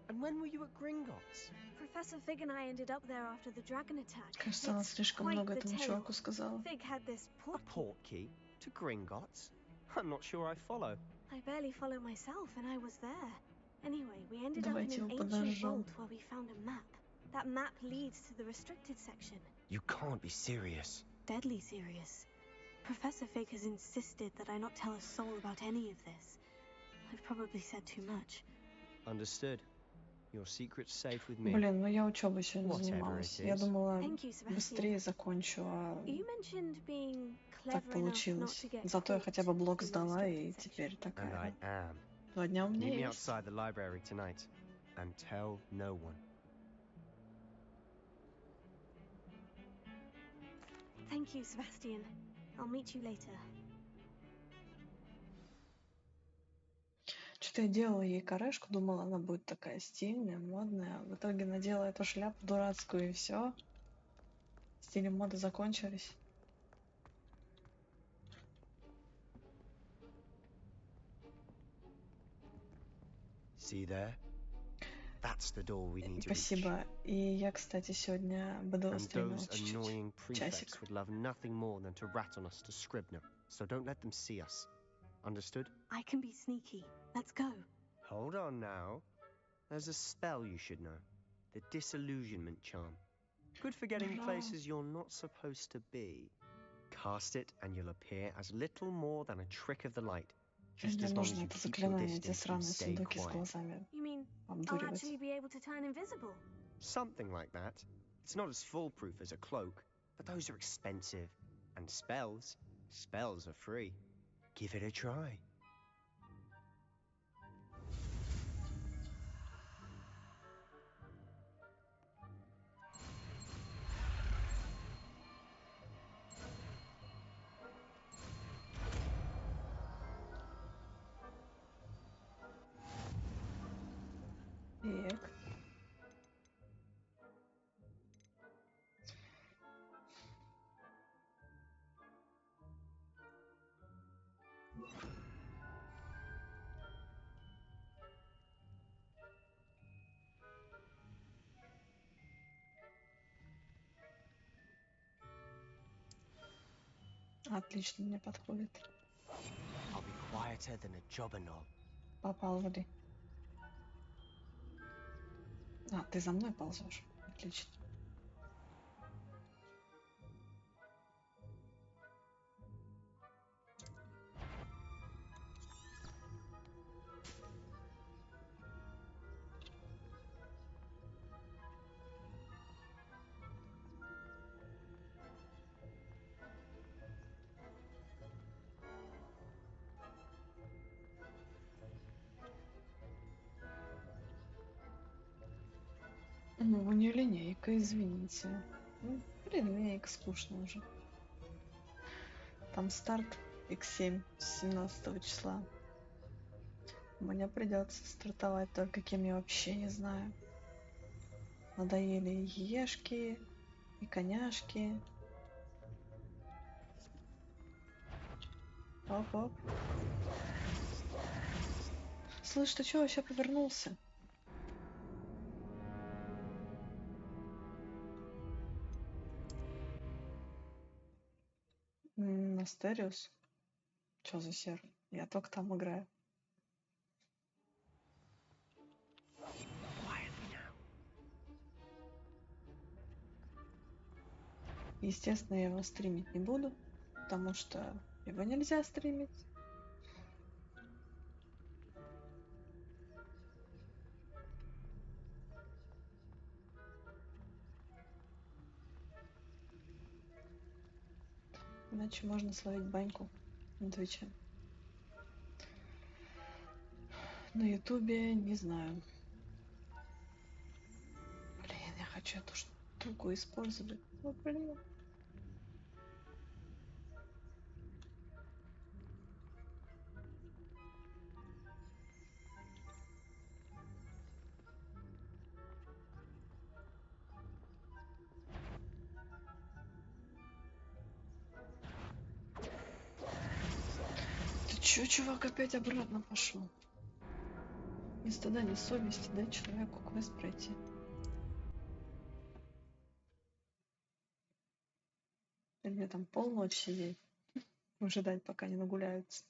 And when were you at Gringotts? Professor Fig and I ended up there after the dragon attack. Кажется, она слишком quite много the этому tale. чуваку сказала. Fig had this A port. portkey? To Gringotts? I'm not sure I follow. I barely follow myself, and I was there. Anyway, we ended up in Давайте an его ancient подожжем. vault where we found a map. That map leads to the restricted section. You can't be serious. Deadly serious. Professor Fig has insisted that I not tell a soul about any of this. I've probably said too much. Understood. Your secret's safe with me. Блин, ну я учебой сегодня Whatever занималась. it Я is. думала, Thank you, Sebastian. быстрее закончу, а You mentioned being так clever enough not получилось. to get Зато я caught хотя бы блок in the сдала, restricted и section. теперь And такая. I am. 2 дня у меня Meet me есть. outside the library tonight. And tell no one. Thank you, Sebastian. I'll meet you later. Что-то я делала ей корешку, думала, она будет такая стильная, модная. В итоге надела эту шляпу дурацкую, и все. Стили моды закончились. See there? That's the door we need to reach. Спасибо. И я, кстати, сегодня буду And стримить those чуть-чуть. annoying Часик. prefects would love nothing more than to rat on us to Scribner. So don't let them see us. Understood? I can be sneaky. Let's go. Hold on now. There's a spell you should know. The disillusionment charm. Good for getting No. places you're not supposed to be. Cast it and you'll appear as little more than a trick of the light. Just Мне as long as нужно you это keep your заклинание, эти distance and сраные stay сундуки с quiet. глазами You mean I'll обдуривать. actually be able to turn invisible? Something like that. It's not as foolproof as a cloak, but those are expensive. And spells are free. Give it a try. Отлично, мне подходит. I'll be quieter than a jobberknoll. Поползли. А, ты за мной ползешь. Отлично. Ну, у нее линейка, извините. Ну, блин, линейка скучно уже. Там старт X7 с 17 числа. Мне придется стартовать только кем я вообще не знаю. Надоели и ешки, и коняшки. Оп-оп. Слышь, ты чё вообще повернулся? Астериус? Чё за серв? Я только там играю. Естественно, я его стримить не буду, потому что его нельзя стримить. Иначе можно словить баньку на Твиче. На Ютубе не знаю. Блин, я хочу эту штуку использовать. Ну, блин. Ты чё, чувак, опять обратно пошел? Ни стыда, ни совести, дай человеку квест пройти. И мне там полночь сидеть, ожидать, пока не нагуляются.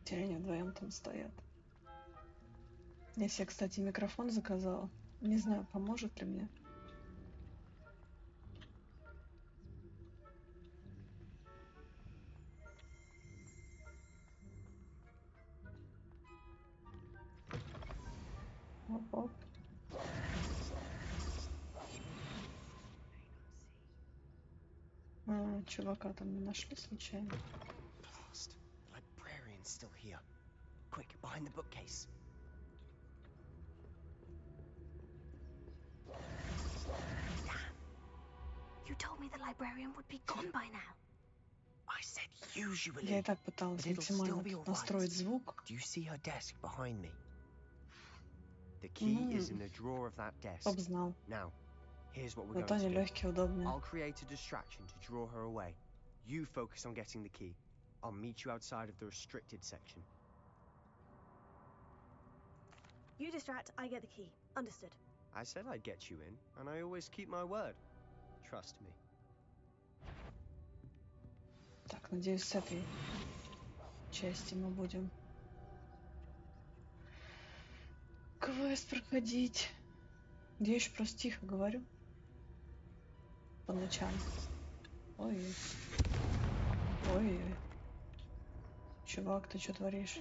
Теперь они вдвоем там стоят. Я себе, кстати, микрофон заказала. Не знаю, поможет ли мне. Оп-оп. Чувака там не нашли случайно? Blast. The librarian's still here. Quick, behind the bookcase. You told me the librarian would be gone by now. I said usually. Я и так пыталась максимально настроить звук. Do you see her desk behind me? The key is in the drawer of that desk. Чтоб знал. Now, here's what we're Зато going они to do. легкие, удобные. I'll create a distraction to draw her away. You focus on getting the key. I'll meet you outside of the restricted section. You distract, I get the key. Understood. I said I'd get you in, and I always keep my word. Trust me. Так, надеюсь, с этой части мы будем квест проходить. Я еще просто тихо говорю. По ночам. Ой. Ой. Чувак, ты что творишь?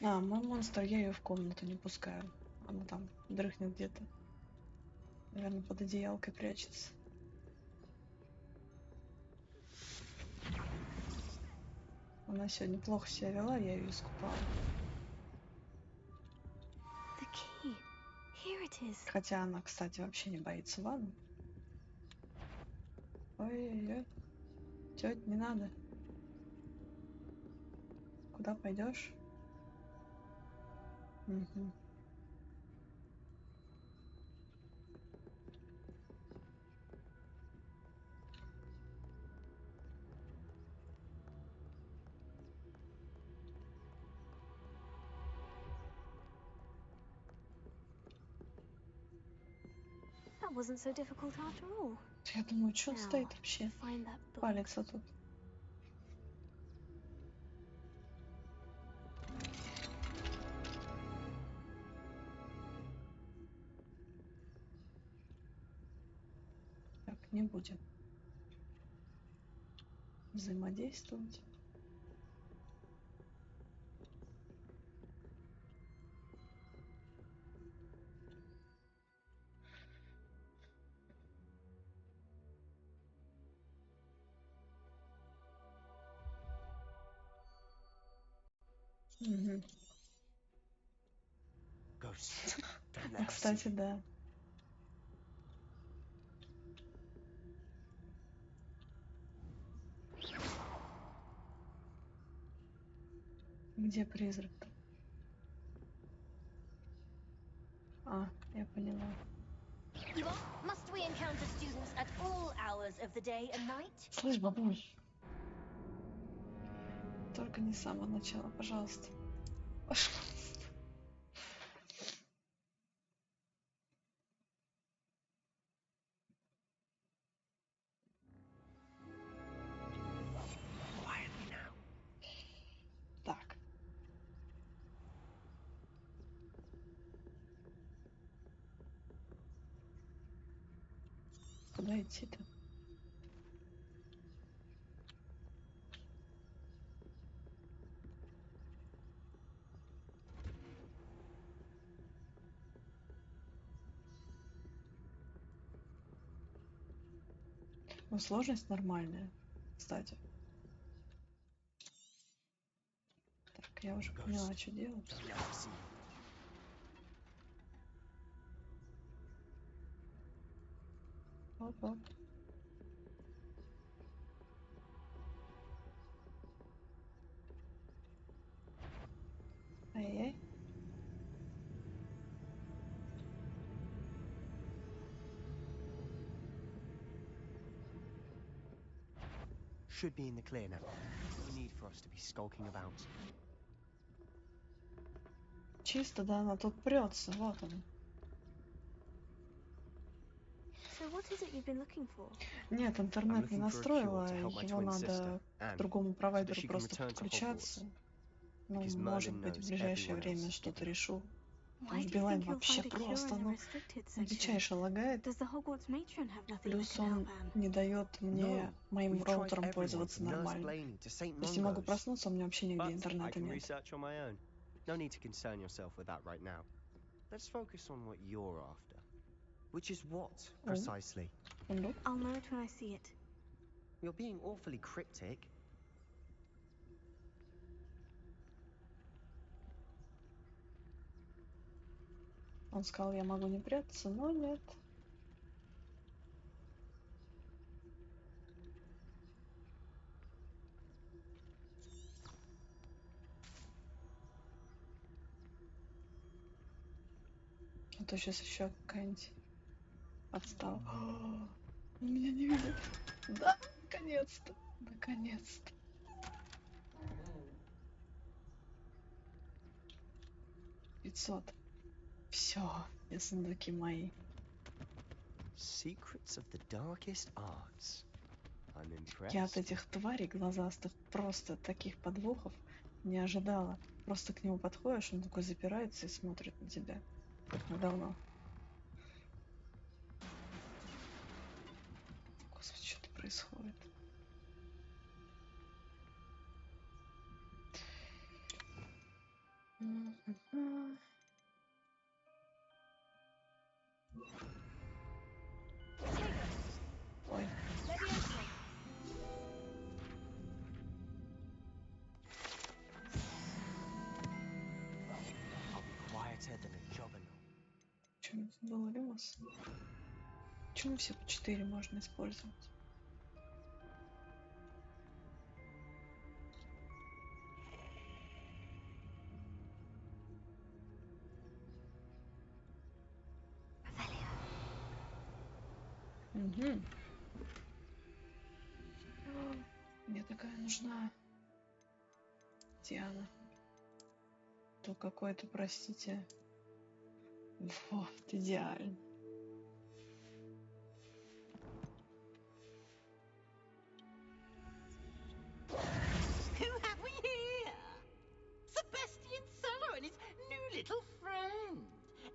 А, мой монстр, я ее в комнату не пускаю. Она там дрыхнет где-то. Наверное, под одеялкой прячется. Она сегодня плохо себя вела, я ее искупала. Хотя она, кстати, вообще не боится ванны. Ой-ой-ой. Тёть, не надо. Куда пойдешь? Угу. That wasn't so difficult after all. Я думаю, что он Now, стоит вообще? find that book. Палится тут. Так, не будем взаимодействовать. Угу. Ну, кстати, да. Где призрак-то? А, я поняла. Must we encounter students at all hours of the day and night? Слышь, бабуль. Только не с самого начала, пожалуйста. Пожалуйста. Так. Куда идти-то? Ну, сложность нормальная, кстати. Так, я уже поняла, что делать. Оп-оп. Ай-яй. Should be in the clear now. No need for us to be skulking about. Чисто, да, она тут прется, вот он. So what is it you've been looking for? Нет, интернет не настроила, его надо к другому провайдеру просто подключаться. Ну, может быть, в ближайшее время что-то решу. Потому что Билайн вообще просто, ну, дичайше лагает. Плюс он не дает мне моим роутером пользоваться нормально. Если могу проснуться, у меня вообще нигде интернета нет. No need to concern yourself with that right now. Let's focus on what you're after. Which is what, precisely? I'll know it when I see it. You're being awfully cryptic. Он сказал, я могу не прятаться, но нет. А то сейчас еще какая-нибудь подстава. Он меня не видит. Да, наконец-то. Наконец-то. $500. Все, все сундуки мои. Secrets of the darkest arts. I'm impressed. Я от этих тварей глазастых просто таких подвохов не ожидала. Просто к нему подходишь, он такой запирается и смотрит на тебя. Давно. Господи, что-то происходит. Ой. Почему это был Люмос? Почему все по 4 можно использовать? Угу. Мне такая нужна. Диана. То какой-то, простите. Вот, идеально. Who have we here? Sebastian Solo and his new little friend.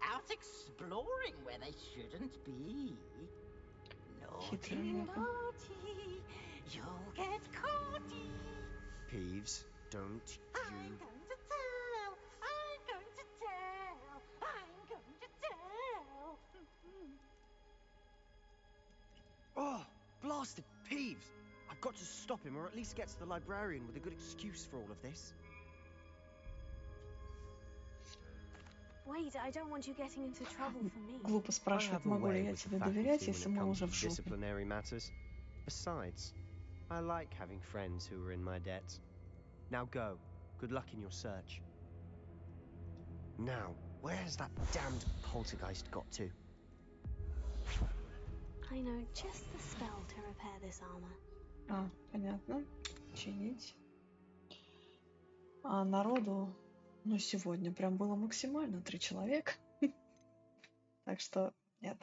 Out exploring where they shouldn't be. Naughty, naughty, you'll get caughty. Peeves, don't I'm you... going to tell. I'm going to tell. I'm going to tell. Oh, blasted Peeves! I've got to stop him, or at least get to the librarian with a good excuse for all of this. Wait, I don't want you getting into trouble for me. Глупо спрашивать, могу ли я тебе доверять, если мы уже в жопе. Disciplinary matters. Besides, I like having friends who are in my debt. Now go. Good luck in your search. Now, where's that damned poltergeist got to? I know just the spell to repair this armor. А, понятно. Чинить. А народу, ну, сегодня прям было максимально 3 человека. Так что нет.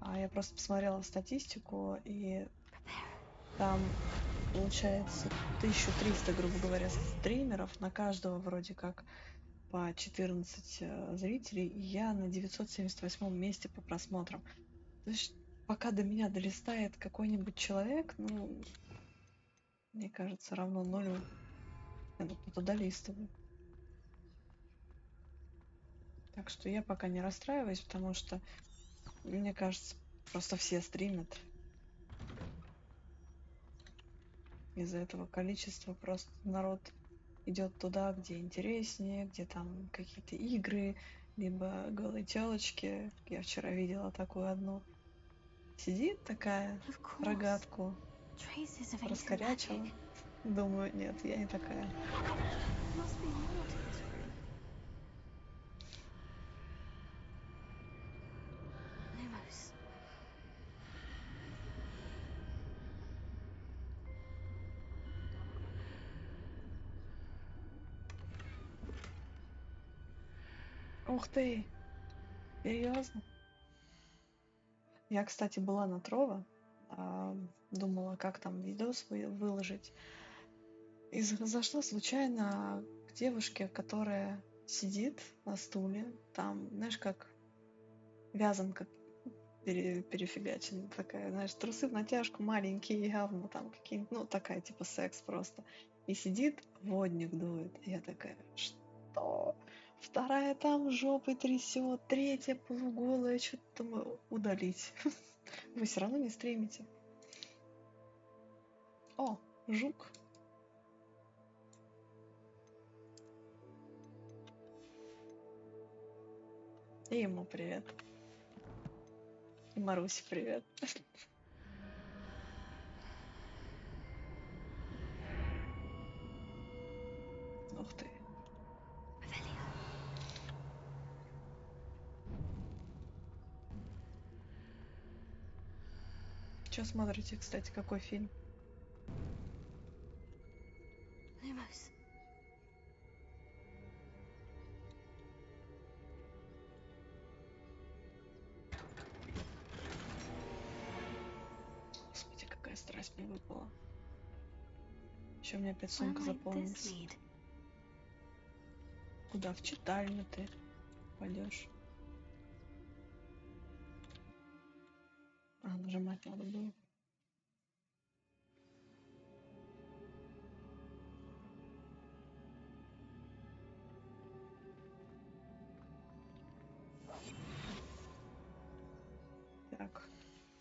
А я просто посмотрела статистику, и там получается 1300, грубо говоря, стримеров, на каждого вроде как по 14 зрителей, и я на 978 месте по просмотрам. То есть пока до меня долистает какой-нибудь человек, ну, мне кажется, равно 0. Ну, кто-то долистывает. Так что я пока не расстраиваюсь, потому что, мне кажется, просто все стримят. Из-за этого количества просто народ идет туда, где интереснее, где там какие-то игры, либо голые телочки. Я вчера видела такую одну. Сидит такая, рогатку раскорячила. Думаю, нет, я не такая. Ух ты! Серьезно? Я, кстати, была на Trovo, думала, как там видос выложить. И зашла случайно к девушке, которая сидит на стуле. Там, знаешь, как вязанка перефигачена такая, знаешь, трусы в натяжку, маленькие, явно там какие-нибудь, ну, такая типа секс просто. И сидит, водник дует. И я такая, что? Вторая там жопой трясет, третья полуголая, что-то думаю, удалить. Вы все равно не стримите. О, жук. И ему привет. И Марусе привет. Ух ты. Что смотрите, кстати, какой фильм? Lumos. Господи, какая страсть мне выпала. Еще у меня опять сумка заполнится. Куда? В читальню ты пойдешь? А, нажимать надо было. Так.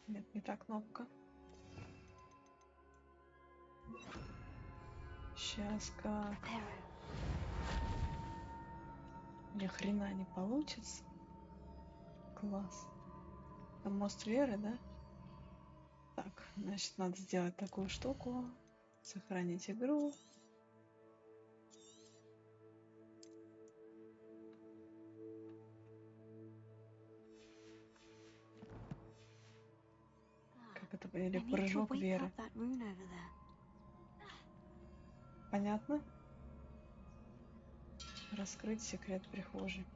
Нет, не та кнопка. Сейчас как. Ни хрена не получится. Класс. Там мост веры, да? Так, значит, надо сделать такую штуку. Сохранить игру. или прыжок веры. Понятно? Раскрыть секрет прихожей.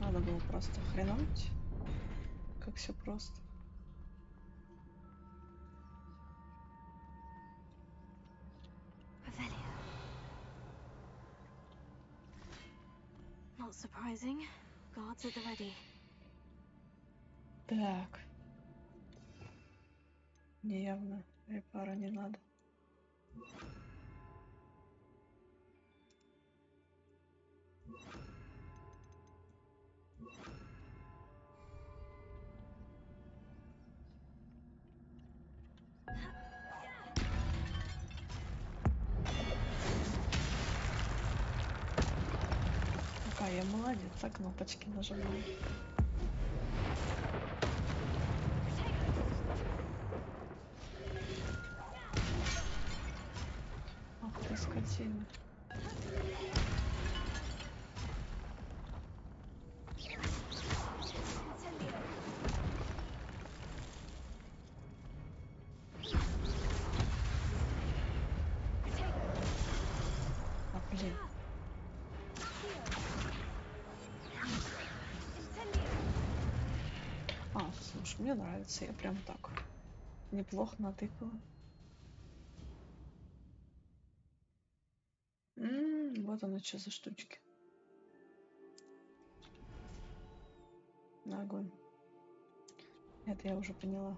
Надо было просто хренануть. Как все просто. Not surprising. Guards at the ready. Так. Мне явно репара не надо. Какая я молодец, а кнопочки нажимаю. Ах ты скотина. Блин. Слушай, мне нравится, я прям так неплохо натыкала. Вот оно что за штучки. На огонь. Это я уже поняла.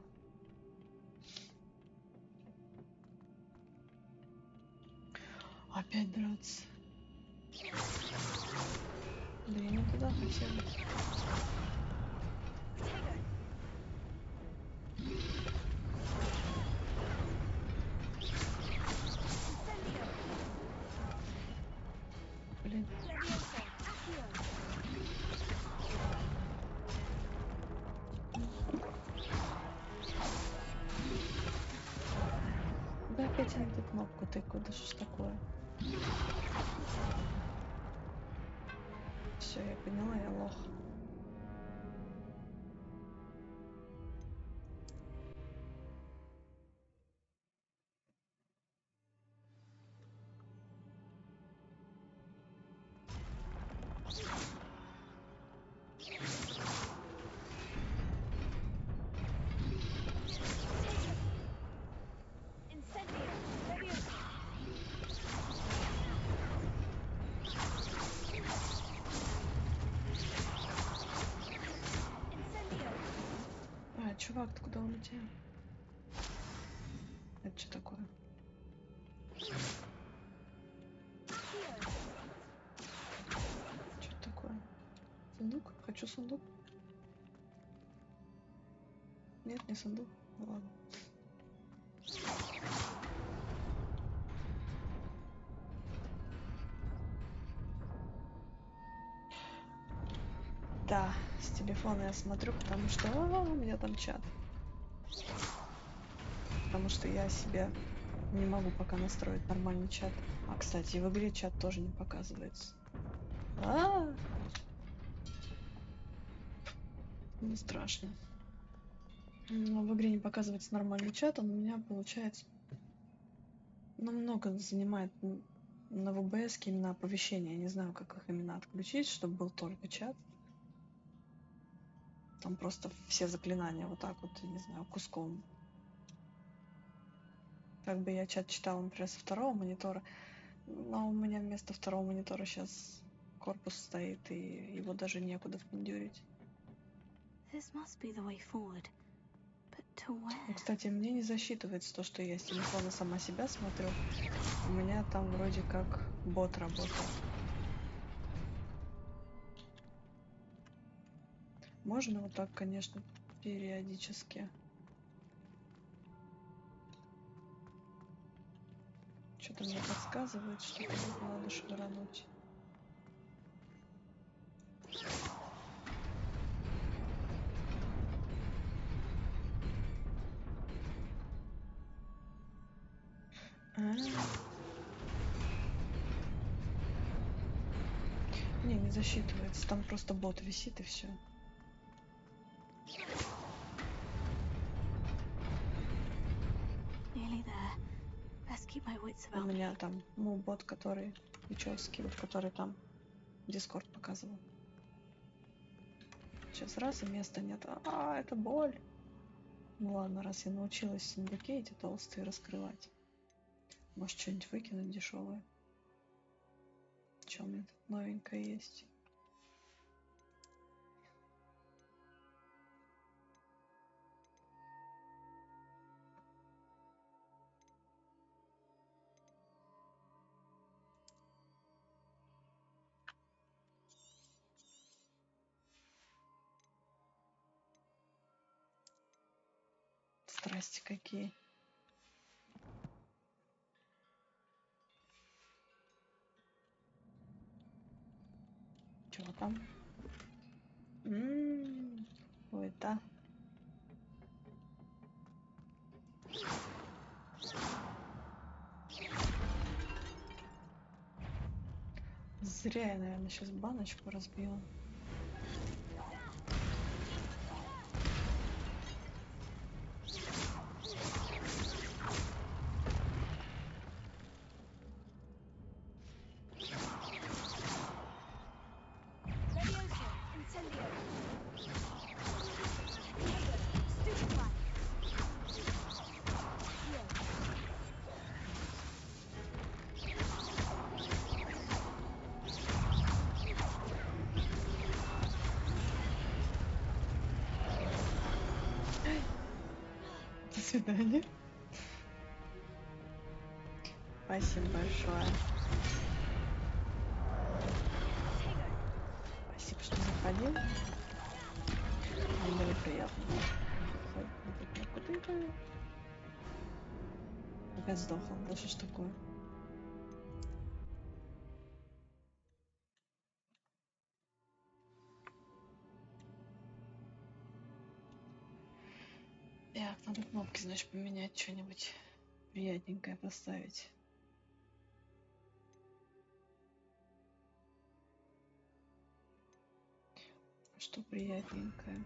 Опять драться. Да я не туда хотела. Блин. Да опять на эту кнопку тыкаю, да что ж такое? Все, я поняла, я лох. Чувак, ты куда улетел? Это что такое? Что это такое? Сундук? Хочу сундук. Нет, не сундук. Ну ладно. Да, с телефона я смотрю, потому что у меня там чат. Потому что я себе не могу пока настроить нормальный чат. А, кстати, в игре чат тоже не показывается. Не страшно. Но в игре не показывается нормальный чат, он у меня получается много занимает на ВБС именно оповещения. Я не знаю, как их именно отключить, чтобы был только чат. Там просто все заклинания вот так вот, я не знаю, куском. Как бы я чат читала, например, со второго монитора, но у меня вместо второго монитора сейчас корпус стоит, и его даже некуда впендюрить. Кстати, мне не засчитывается то, что я с телефона сама себя смотрю. У меня там вроде как бот работает. Можно вот так, конечно, периодически. Что-то мне подсказывает, что тут надо швырнуть. Не засчитывается. Там просто бот висит и все. У меня там бот, который Ючевский, вот который там Дискорд показывал. Сейчас раз и места нет. Это боль. Ну ладно, раз я научилась сундуки эти толстые раскрывать. Может, что-нибудь выкинуть дешевое. Что у меня тут новенькое есть? Страсти какие. Чего там? Ой, да. Зря я, наверное, сейчас баночку разбила. До свидания. Спасибо большое. Спасибо, что заходил. Мне было приятно. Опять сдохла. Да что ж такое? Так, надо кнопки, значит, поменять, что-нибудь приятненькое поставить. Что приятненькое?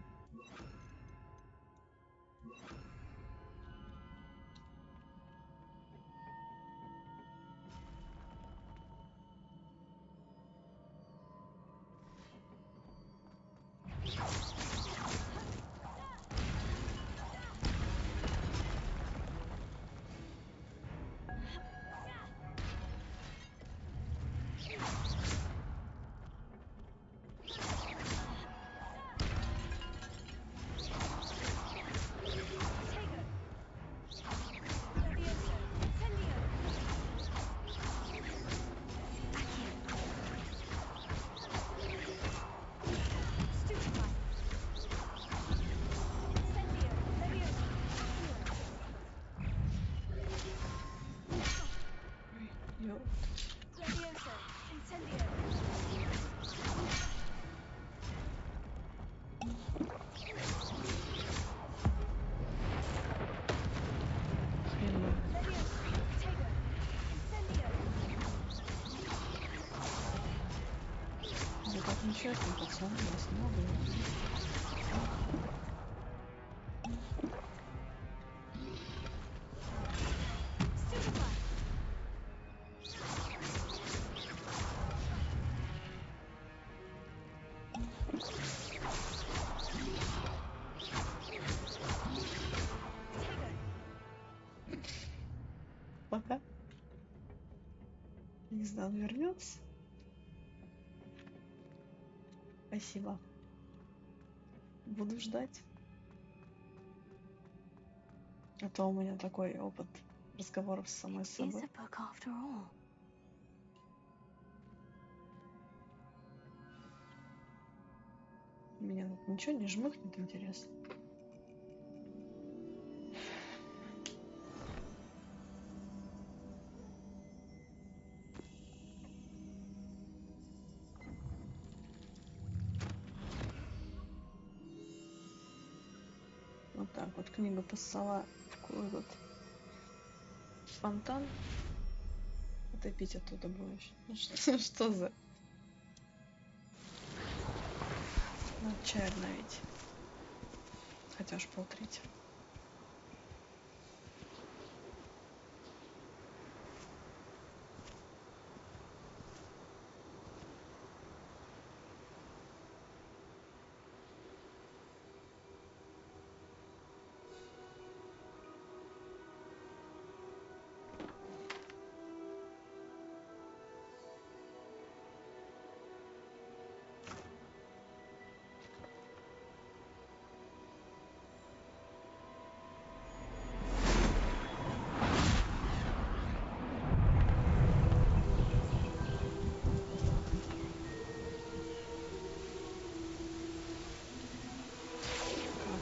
Нечестно, пацан, нас много. Пока. Не знаю, он вернется. Спасибо. Буду ждать. А то у меня такой опыт разговоров с самой собой. Меня тут ничего не жмыхнет, интересно. Вот так вот книга поссала в этот фонтан. А ты пить оттуда будешь. Что за Ну, черно ведь. Хотя ж 2:30.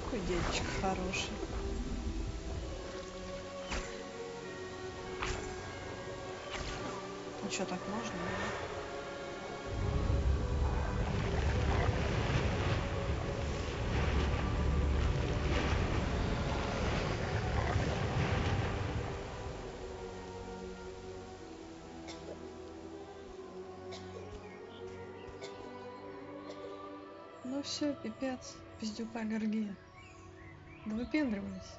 Какой дедушка хороший. Ну что, так можно? Ну все, пипец. Пиздюка аллергия. Да выпендривались.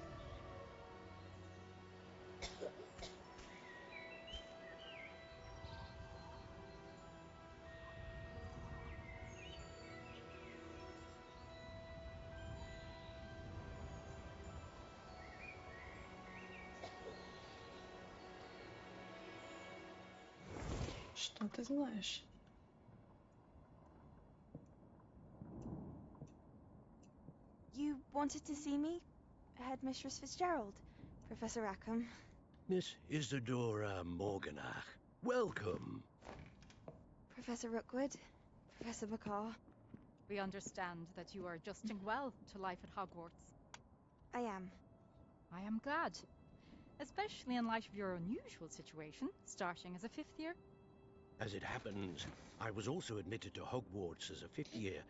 Что ты знаешь? You wanted to see me? Headmistress Fitzgerald, Professor Rackham. Miss Isadora Morganach, welcome. Professor Rookwood, Professor McCaw. We understand that you are adjusting well to life at Hogwarts. I am. I am glad. Especially in light of your unusual situation, starting as a 5th year. As it happens, I was also admitted to Hogwarts as a 5th year.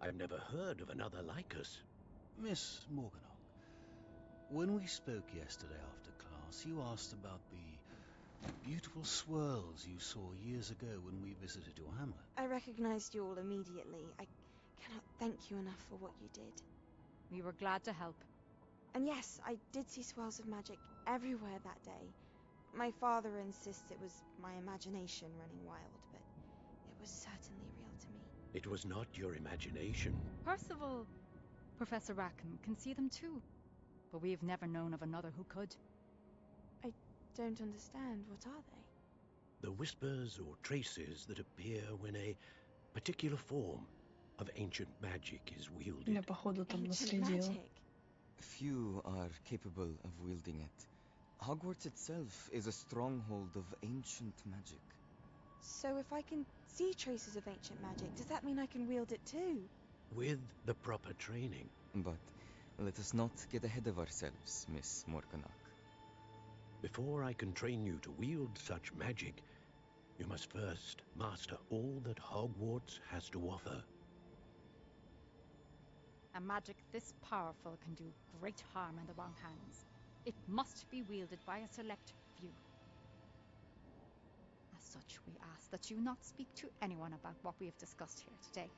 I've never heard of another like us. Miss Morganach, when we spoke yesterday after class, you asked about the beautiful swirls you saw years ago when we visited your hamlet. I recognized you all immediately. I cannot thank you enough for what you did. We were glad to help. And yes, I did see swirls of magic everywhere that day. My father insists it was my imagination running wild, but it was certainly real to me. It was not your imagination. Percival, Professor Rackham can see them too, but we have never known of another who could. I don't understand. What are they? The whispers or traces that appear when a particular form of ancient magic is wielded. Я походу там Ancient наследил. magic. Few are capable of wielding it. Hogwarts itself is a stronghold of ancient magic. So if I can see traces of ancient magic, does that mean I can wield it too? With the proper training. But let us not get ahead of ourselves, Miss Morganach. Before I can train you to wield such magic, you must first master all that Hogwarts has to offer. A magic this powerful can do great harm in the wrong hands. It must be wielded by a select few. As such, we ask that you not speak to anyone about what we have discussed here today.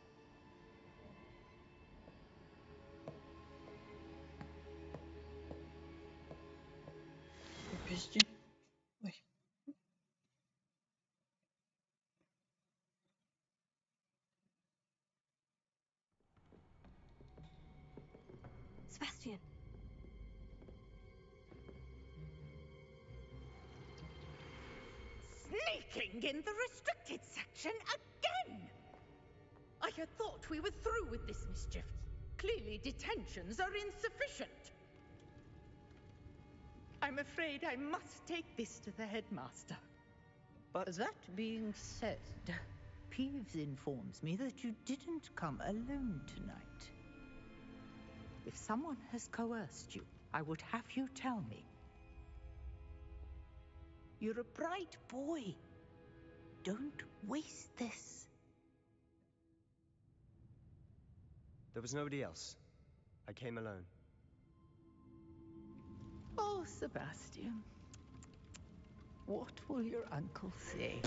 Пизди. Ой. Sebastian. Sneaking in the restricted section again! I had thought we were through with this mischief. Clearly detentions are insufficient. I'm afraid I must take this to the headmaster. But that being said, Peeves informs me that you didn't come alone tonight. If someone has coerced you, I would have you tell me. You're a bright boy. Don't waste this. There was nobody else. I came alone. Oh, Sebastian. What will your uncle say?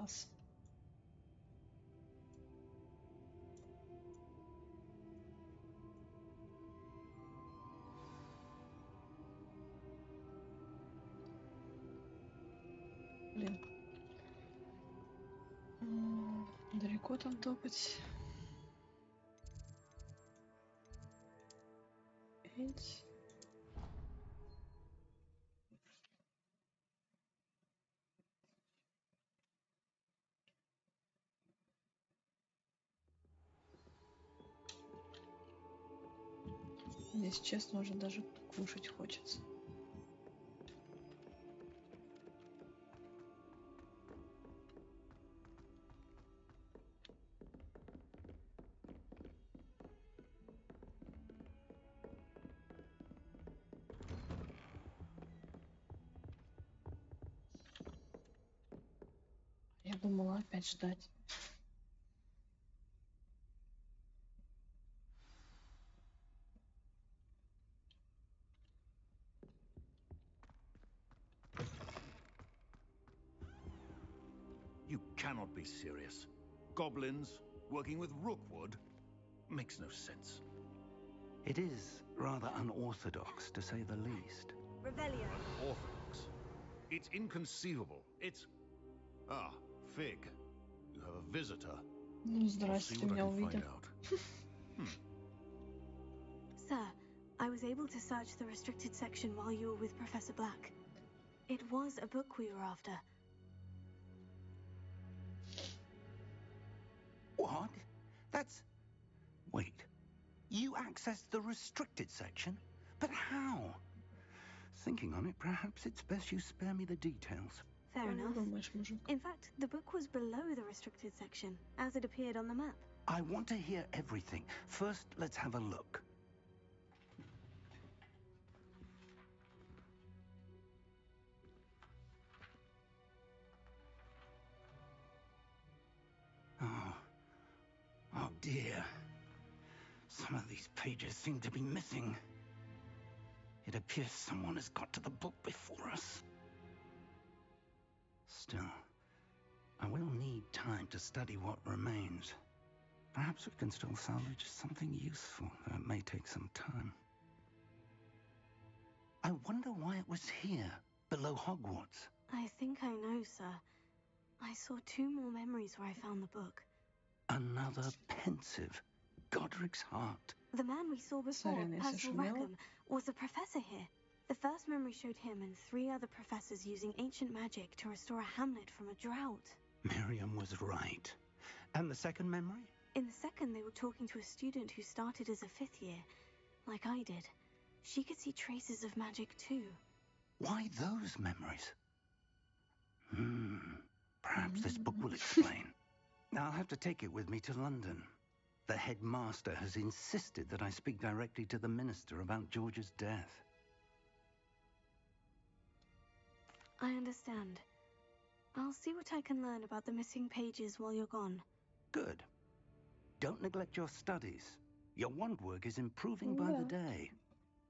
Класс. Блин. Далеко там топать? Эть. Если честно, уже даже кушать хочется. Я думала опять ждать. You cannot be serious. Goblins working with rookwood makes no sense. It is rather unorthodox, to say the least. Revelio. Unorthodox? It's inconceivable. It's... Ah, Fig. You have a visitor. Ну, здрасте, I'll see what I меня can find увидел. out. Sir, I was able to search the restricted section while you were with Professor Black. It was a book we were after. What? That's... Wait. You accessed the restricted section? But how? Thinking on it, perhaps it's best you spare me the details. Fair enough. In fact, the book was below the restricted section, as it appeared on the map. I want to hear everything. First, let's have a look. Oh dear. Some of these pages seem to be missing. It appears someone has got to the book before us. Still, I will need time to study what remains. Perhaps we can still salvage something useful, though it may take some time. I wonder why it was here, below Hogwarts. I think I know, sir. I saw 2 more memories where I found the book. Another pensive. Godric's heart. The man we saw before, Percival Rackham, was a professor here. The first memory showed him and 3 other professors using ancient magic to restore a hamlet from a drought. Miriam was right. And the second memory? In the second, they were talking to a student who started as a 5th year, like I did. She could see traces of magic too. Why those memories? Perhaps this book will explain. I'll have to take it with me to London. The headmaster has insisted that I speak directly to the minister about George's death. I understand. I'll see what I can learn about the missing pages while you're gone. Good. Don't neglect your studies. Your wand work is improving by the day.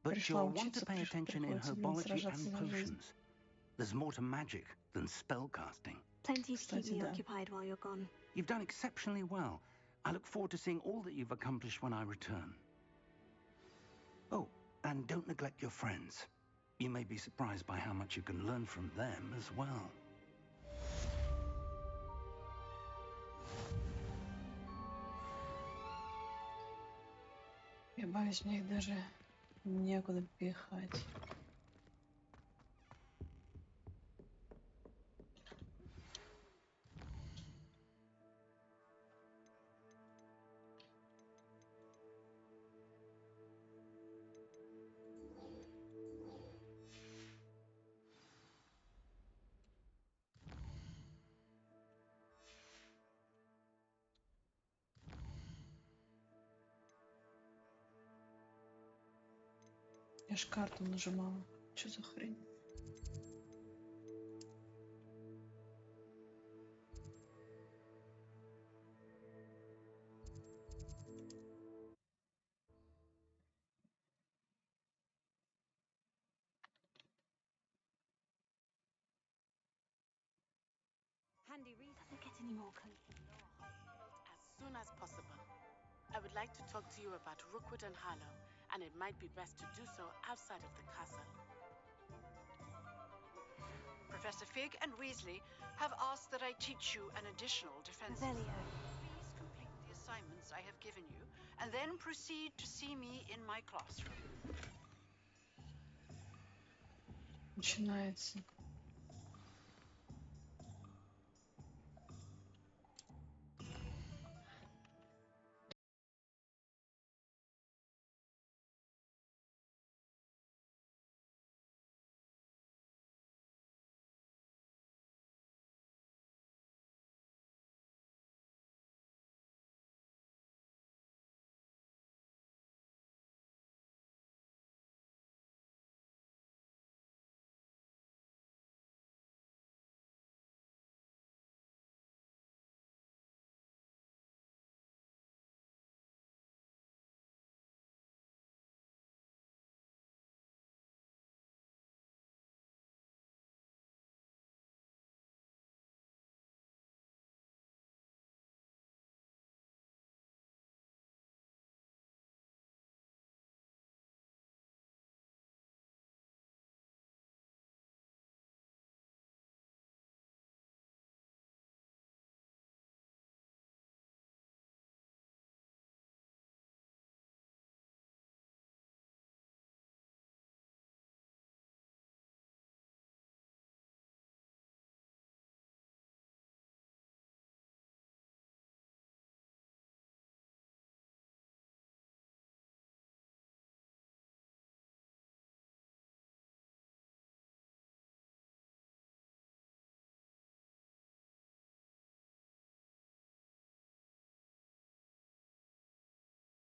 But you'll want to pay attention in herbology and potions. There's more to magic than spellcasting. Plenty to keep me occupied while you're gone. You've done exceptionally well. I look forward to seeing all that you've accomplished when I return. Oh, and don't neglect your friends. You may be surprised by how much you can learn from them as well. Я боюсь, мне их даже некуда пихать. Я ж карту нажимала. Что за хрень? Handy reason. any more clues? As soon as possible. I would like to talk to you about Rookwood and Harlow, and it might be best to do so outside of the castle. Professor Fig and Weasley have asked that I teach you an additional defense. Revelio. Please complete the assignments I have given you, and then proceed to see me in my classroom. Начинается.